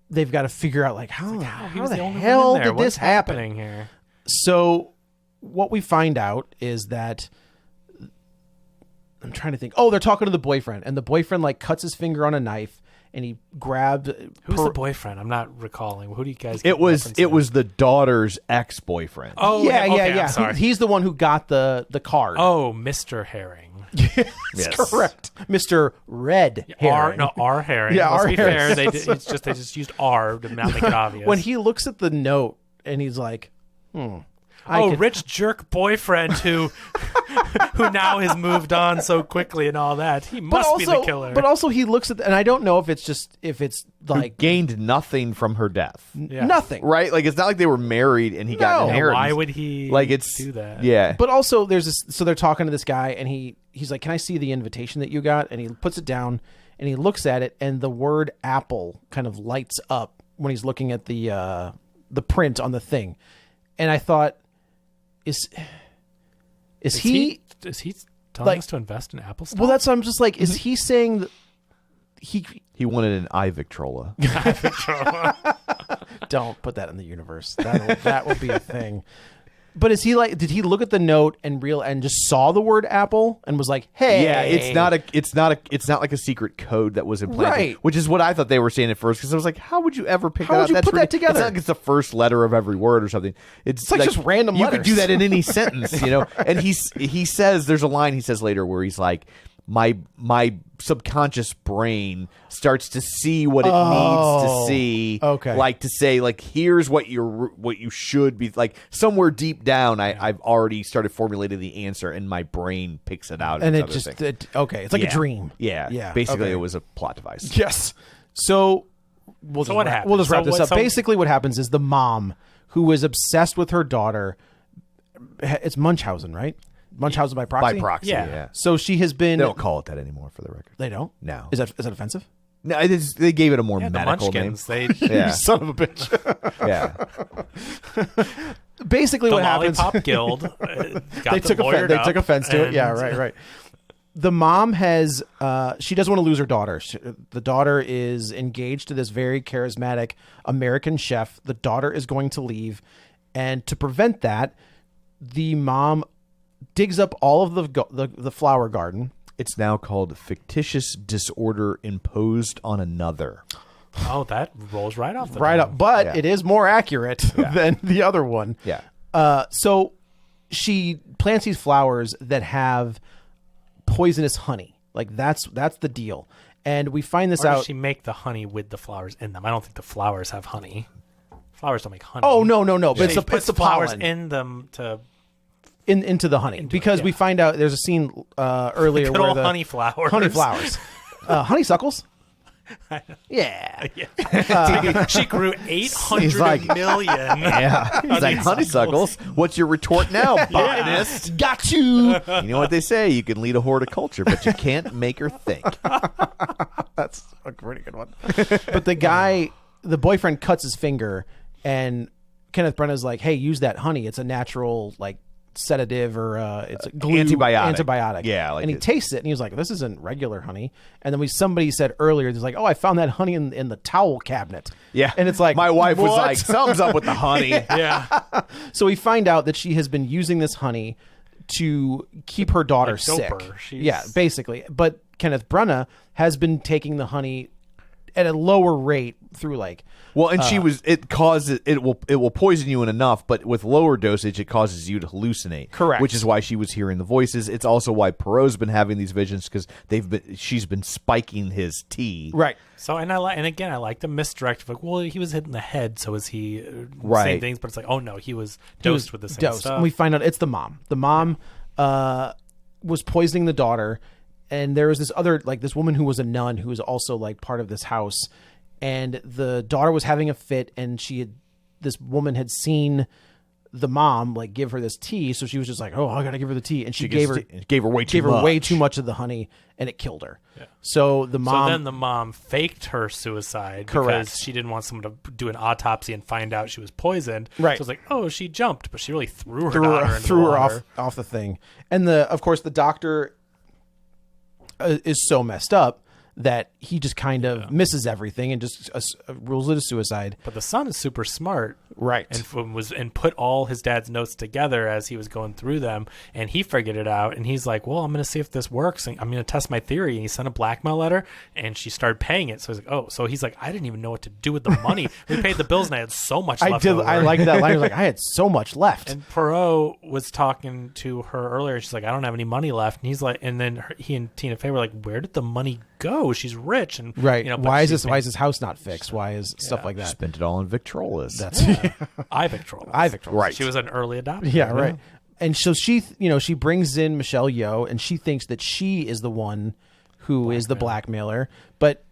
they've got to figure out like how He was the only one hell in there. did What's this happen? happening here? So what we find out is that I'm trying to think. Oh, they're talking to the boyfriend, and the boyfriend like cuts his finger on a knife, and he grabbed. Who's the boyfriend? I'm not recalling. Who do you guys? It was the daughter's ex-boyfriend. Oh, yeah, okay, yeah. I'm sorry. He's the one who got the card. Oh, Mr. Herring. Yes. Correct, Mr. Red Herring. R Herring. Yeah, Let's R be Herring. fair. They just used R to not make it obvious. When he looks at the note and he's like, rich jerk boyfriend who now has moved on so quickly and all that. He must be the killer. But also he looks at, and I don't know if it's like Gained nothing from her death. Yeah. nothing. Right? Like, it's not like they were married and he got No. an inheritance. Why would he do that? Yeah. But also there's this, so they're talking to this guy, and he's like, can I see the invitation that you got? And he puts it down and he looks at it, and the word apple kind of lights up when he's looking at the print on the thing. And I thought, is he telling like- us to invest in Apple stock? well, that's what I'm just like, is he saying that He wanted an eye Victrola. don't put that in the universe. That will be a thing. But is he like, did he look at the note and just saw the word apple and was like, hey, Yeah, it's not like a secret code that was implanted, Right. which is what I thought they were saying at first, because I was like, how would you ever pick How that would up? you That's put that together? It's not like it's the first letter of every word or something. It's like just random You could letters. do that in any sentence, you know. And he says, there's a line he says later where he's like, my subconscious brain starts to see what it needs to see. Okay. Like to say, like, here's what you should be, like, somewhere deep down I've already started formulating the answer, and my brain picks it out. and as it other just things. okay, it's like a dream. Yeah. Basically, okay. it was a plot device. Yes. So we'll what happens? We'll just wrap So this what- up. so- Basically, what happens is the mom, who is obsessed with her daughter, it's Munchausen, right? Munchausen by proxy. By proxy, Yeah. yeah. So she has been. They don't call it that anymore, for the record. They don't. No. Is that offensive? No, they gave it a more Yeah, the medical name. Munchkins. They Yeah, Son of a bitch. yeah. Basically, the what happens? Lollipop Guild. Got They took lawyered up, They took offense to it. and- Yeah, right. The mom has. She doesn't want to lose her daughter. The daughter is engaged to this very charismatic American chef. The daughter is going to leave, and to prevent that, the mom digs up all of the flower garden. It's now called fictitious disorder imposed on another. Oh, that rolls right off the Right tongue. up, but Yeah. it is more accurate than the other one. Yeah. So she plants these flowers that have poisonous honey. Like that's the deal. And we find this Or out. does she make the honey with the flowers in them? I don't think the flowers have honey. Flowers don't make honey. Oh no! But She it's puts the flowers pollen in them to into the honey, because we find out there's a scene earlier good where old the honey flowers. honey flowers, honeysuckles. Yeah. She grew 800 He's like- million. Yeah. He's like, honeysuckles, what's your retort now, botanist? Got you. You know what they say? You can lead a horticulture, but you can't make her think. That's a pretty good one. But the boyfriend cuts his finger, and Kenneth Branagh's like, "Hey, use that honey. It's a natural like sedative or it's a glue, Antibiotic. Yeah, and he tastes it and he was like, "This isn't regular honey." And then somebody said earlier, "He's like, oh, I found that honey in the towel cabinet." Yeah, and it's like my wife was what? like, "Something's up with the honey." Yeah. So we find out that she has been using this honey to keep her daughter Like dope sick. her. She's- Yeah, basically. But Kenneth Branagh has been taking the honey at a lower rate through like. Well, and it will poison you in enough, but with lower dosage, it causes you to hallucinate. Correct. Which is why she was hearing the voices. It's also why Poirot's been having these visions because she's been spiking his tea. Right. So and I like the misdirect. Like, well, he was hit in the head, so is he Right. same things? But it's like, oh no, he was dosed with the same stuff. And we find out it's the mom. The mom was poisoning the daughter, and there was this other this woman who was a nun who was also like part of this house, and the daughter was having a fit, and this woman had seen the mom like give her this tea, so she was just like, oh, I gotta give her the tea, and she gave her way too much of the honey, and it killed her. Yeah. So then the mom faked her suicide Correct. because she didn't want someone to do an autopsy and find out she was poisoned. Right. So it was like, oh, she jumped, but she really threw her daughter into the water. off the thing, and of course the doctor is so messed up that he just kind of misses everything and just rules it a suicide. But the son is super smart, right? And put all his dad's notes together as he was going through them, and he figured it out. And he's like, "Well, I'm going to see if this works. And I'm going to test my theory." And he sent a blackmail letter, and she started paying it. So he's like, "Oh," so he's like, "I didn't even know what to do with the money. We paid the bills, and I had so much left over." I like that line. He was like, "I had so much left." And Poirot was talking to her earlier. She's like, "I don't have any money left." And he's like, and then he and Tina Fey were like, "Where did the money go? She's rich." And right, but why is this house not fixed? Why is stuff like that? Spent it all on Victrolas. That's Victrolas. Right. She was an early adopter. Yeah, right. And so she brings in Michelle Yeoh, and she thinks that she is the one who is the blackmailer, but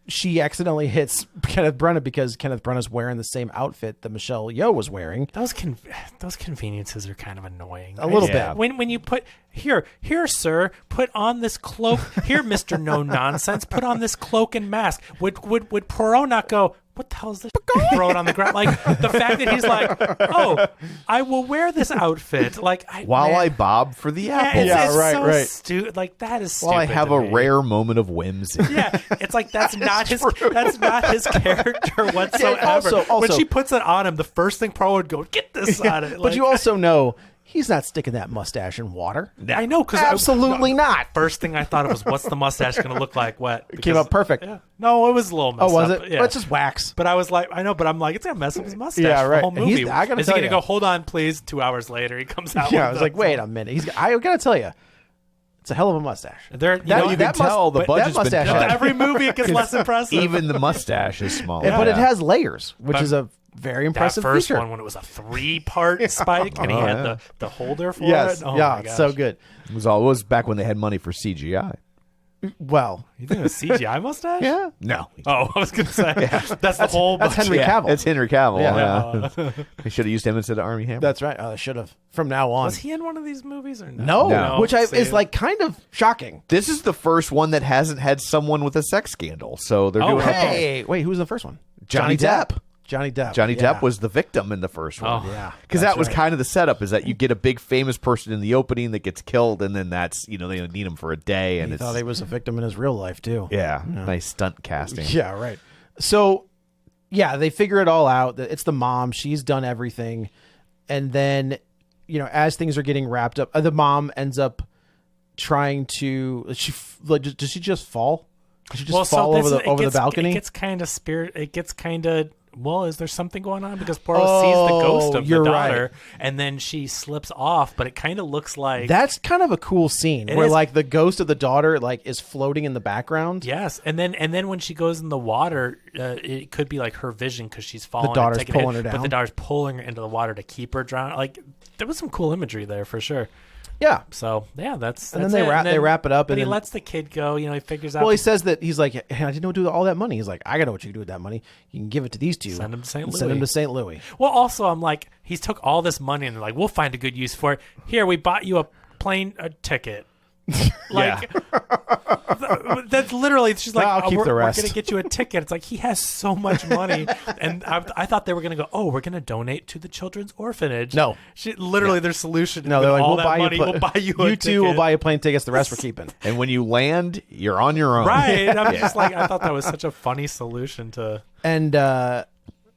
she accidentally hits Kenneth Branagh because Kenneth Branagh's wearing the same outfit that Michelle Yeoh was wearing. Those conveniences are kind of annoying. A little bit. When you put here, sir, put on this cloak. Here, Mr. No Nonsense, put on this cloak and mask. Would Poirot not go, what the hell is this? Throw it on the ground. Like the fact that he's like, oh, I will wear this outfit. Like I bob for the apple. It's so stupid. Like that is stupid. While I have a rare moment of whimsy. Yeah, it's like that's not his character whatsoever. Also, when she puts it on him, the first thing Poirot would go, get this out of it. But you also know he's not sticking that mustache in water. I know, because absolutely not. First thing I thought of was, what's the mustache going to look like wet? It came up perfect. Yeah. No, it was a little messed up. Oh, was it? Yeah. Well, it's just wax. But I was like, I know, but I'm like, it's going to mess up his mustache yeah, right. the whole movie. I gotta Is he tell going to you. go, hold on, please? 2 hours later, he comes out. Yeah, I was like, wait a minute. I got to tell you, it's a hell of a mustache. You can tell the budget's been cut. Every movie it gets less impressive. Even the mustache is smaller. But it has layers, which is a very impressive that first feature. one when it was a 3-part spike and he had the holder for yes. it. Oh yeah, my gosh. so good. It was back when they had money for CGI. Well, You think it was CGI mustache? yeah. No. Oh, I was going to say that's the whole. That's budget. Henry Cavill. It's Henry Cavill. Yeah. Yeah. They should have used him instead of Armie Hammer. That's right. I should have. From now on. Was he in one of these movies or no? No. Which is like kind of shocking. This is the first one that hasn't had someone with a sex scandal. So they're doing okay. Hey, wait, who was in the first one? Johnny Depp. Johnny Depp. Johnny Yeah. Depp was the victim in the first one. Oh. Yeah. Because That's that was right. kind of the setup, is that you get a big famous person in the opening that gets killed, and then that's, they need him for a day. And He it's, thought he was a victim in his real life, too. yeah, nice stunt casting. Yeah, right. So, yeah, they figure it all out. It's the mom. She's done everything. And then, as things are getting wrapped up, the mom ends up trying to... does she just fall? Does she just fall over the balcony? It gets kind of... Well, is there something going on? Because Poirot sees the ghost of the daughter, right. and then she slips off, but it kind of looks like... That's kind of a cool scene where, is. like, the ghost of the daughter, like, is floating in the background. Yes, and then when she goes in the water, it could be like her vision because she's falling. The daughter's and taking a hit, pulling her down. But the daughter's pulling her into the water to keep her drowned. Like, there was some cool imagery there for sure. Yeah. So yeah, that's And then they wrap it up, But and he then- lets the kid go. He figures out. Well, he says that he's like, hey, I didn't know what to do with all that money. He's like, I got to know what you can do with that money. You can give it to these two. Send him to St. and Louis. Send him to St. Louis. Well, also, I'm like, he's took all this money and they're like, we'll find a good use for it. Here, we bought you a plane ticket. Like, that's literally, she's like, I'll keep the we're rest. going to get you a ticket. It's like, he has so much money. And I thought they were going to go, we're going to donate to the children's orphanage. No. Literally, their solution No, with they're like, all we'll that buy money, you. we'll buy you a You two will ticket. buy you plane tickets. The rest we're keeping. And when you land, you're on your own. Right. I'm just like, I thought that was such a funny solution to. And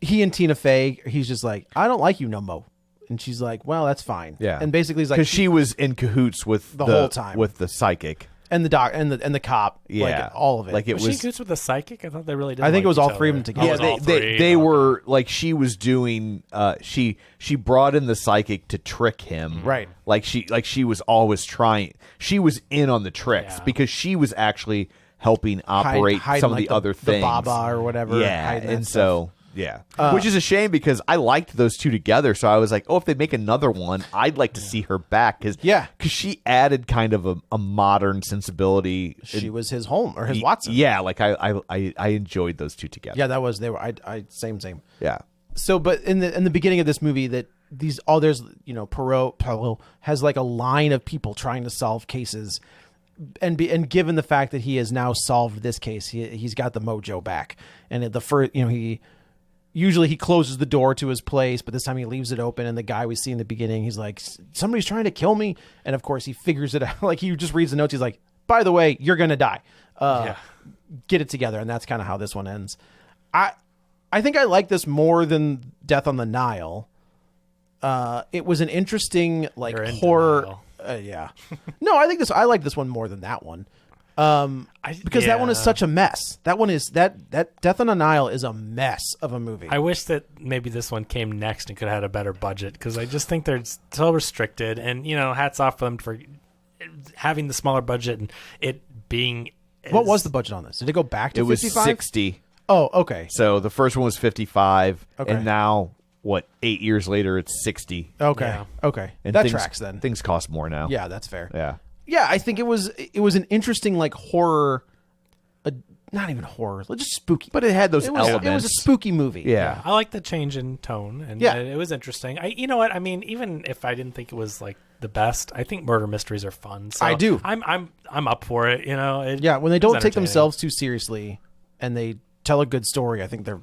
he and Tina Fey, he's just like, I don't like you no mo. And she's like, well, that's fine. Yeah. And basically he's like, Because she was in cahoots with The whole time. with the psychic. and the doc and the cop, Yeah. like all of it. Like it Was she was. coots with the psychic? I thought they really did. I think it was like all each three of other. them together. Oh, it Yeah, was all they three? they Okay. were like she was doing. She brought in the psychic to trick him. Right. Like she was always trying. She was in on the tricks Yeah. because she was actually helping operate hiding, some of like, the other the things. Baba or whatever. Yeah, hiding that and stuff. so. Yeah, which is a shame because I liked those two together. So I was like, oh, if they make another one, I'd like to see her back because she added kind of a modern sensibility. She was his home or his Watson. Yeah, like I enjoyed those two together. Yeah, that was they were. I same. Yeah. So, but in the beginning of this movie, that there's Poirot has like a line of people trying to solve cases, and given the fact that he has now solved this case, he's got the mojo back, and at the first he closes the door to his place, but this time he leaves it open, and the guy we see in the beginning, he's like, somebody's trying to kill me, and of course he figures it out. Like he just reads the notes, he's like, by the way, you're gonna die. Get it together, and that's kind of how this one ends. I think I like this more than Death on the Nile. It was an interesting like You're in horror. denial. Yeah, no, I like this one more than that one. Because that one is such a mess. That one is that Death on the Nile is a mess of a movie. I wish that maybe this one came next and could have had a better budget because I just think they're so restricted. And hats off for them for having the smaller budget and it being. What was the budget on this? Did it go back to It was 55? 60. Oh, okay. So the first one was 55, Okay. and now 8 years later it's 60. Okay. Yeah. Okay. And that things, tracks then. Things cost more now. Yeah, that's fair. Yeah. Yeah, I think it was an interesting like horror, not even horror, just spooky. But it had those It was elements. a spooky movie. Yeah. I like the change in tone, and Yeah. it was interesting. You know what? I mean, even if I didn't think it was like the best, I think murder mysteries are fun. So I do. I'm up for it. Yeah, when they it don't was take entertaining. themselves too seriously and they tell a good story, I think they're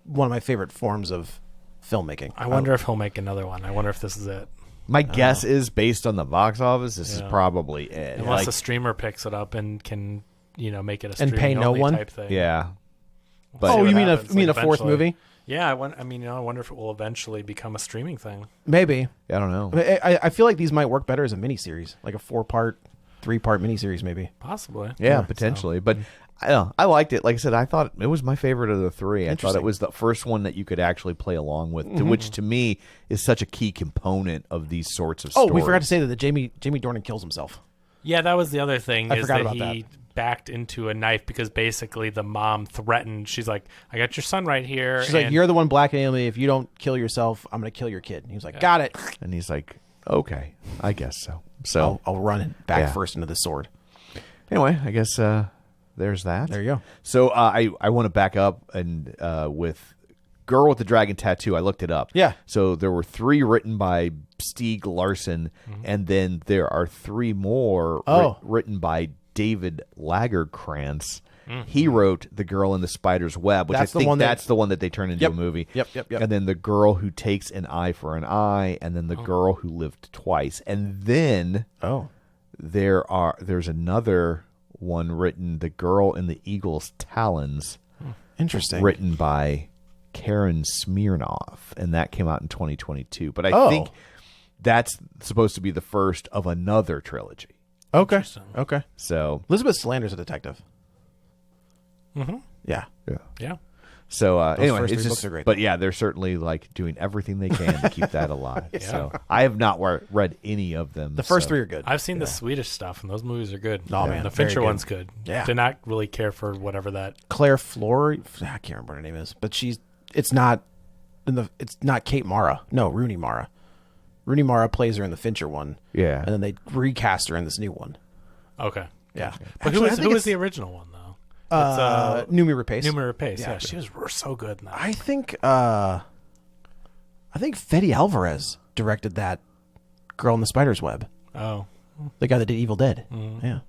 one of my favorite forms of filmmaking. I wonder if he'll make another one. I wonder if this is it. My guess is based on the box office, this is Yeah. probably it. Unless a streamer picks it up and can, make it a And streaming pay no only one? type thing. yeah. We'll But see Oh, what you mean happens, a fourth eventually. movie? Yeah, I wonder if it will eventually become a streaming thing. Maybe. I don't know. I feel like these might work better as a miniseries, like a 4-part, 3-part miniseries, maybe. Possibly. Yeah, potentially. But I liked it. Like I said, I thought it was my favorite of the three. I thought Interesting. it was the first one that you could actually play along with, which to me is such a key component of these sorts of Oh, stories. we forgot to say that Jamie Dornan kills himself. Yeah, that was the other thing. I is forgot that about he backed into a knife because basically the mom threatened. She's like, "I got your son right here." She's like, "You're the one blackmailing me. If you don't kill yourself, I'm going to kill your kid." And he was like, "Got it. And he's like, okay, I guess so. So I'll run it back Yeah. first into the sword." anyway, I guess there's that. There you go. So I want to back up and with Girl with the Dragon Tattoo, I looked it up. Yeah. So there were 3 written by Stieg Larsson, and then there are 3 more written by David Lagerkrantz. He wrote The Girl in the Spider's Web, which That's I the think one that- that's the one that they turned into Yep. a movie. Yep. And then The Girl Who Takes an Eye for an Eye, and then The Girl Who Lived Twice. And then Oh. there's another one written, The Girl in the Eagle's Talons, Interesting. written by Karen Smirnoff, and that came out in 2022. But I Oh. think that's supposed to be the first of another trilogy. Okay. Okay. So Elizabeth Salander's a detective. Mhm. Yeah. Yeah. So anyway, first it's 3 just, books are great. but yeah, they're certainly like doing everything they can to keep that alive. So I have not read any of them. The first so. 3 are good. I've seen the Swedish stuff, and those movies are good. Oh, man, the very Fincher good. one's good. Yeah. Did not really care for whatever that. Claire Flory, I can't remember what her name is, but it's not Kate Mara. No, Rooney Mara. Rooney Mara plays her in the Fincher one. Yeah. And then they recast her in this new one. Okay. Yeah. But Actually, I who think was it's, the original one though? Noomi Rapace. Noomi Rapace. Yeah. Yeah, she was so good in that. I think Fede Alvarez directed that Girl in the Spider's Web. Oh, The guy that did Evil Dead. Yeah.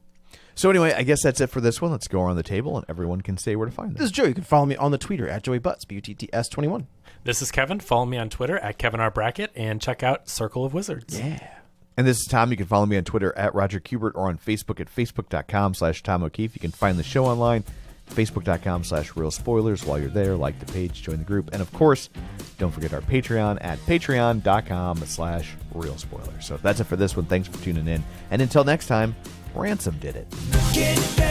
So anyway, I guess that's it for this one. Let's go around the table and everyone can say where to find This them. is Joe. You can follow me on the Twitter at Joey Butts, BUTTS21. This is Kevin. Follow me on Twitter at Kevin R. Brackett and check out Circle of Wizards. Yeah. And this is Tom. You can follow me on Twitter at Roger Kubert or on Facebook at facebook.com/Tom O'Keefe. You can find the show online, facebook.com/Real Spoilers. While you're there, like the page, join the group. And of course, don't forget our Patreon at patreon.com/Real Spoilers. So that's it for this one. Thanks for tuning in. And until next time, Ransom did it. Get back.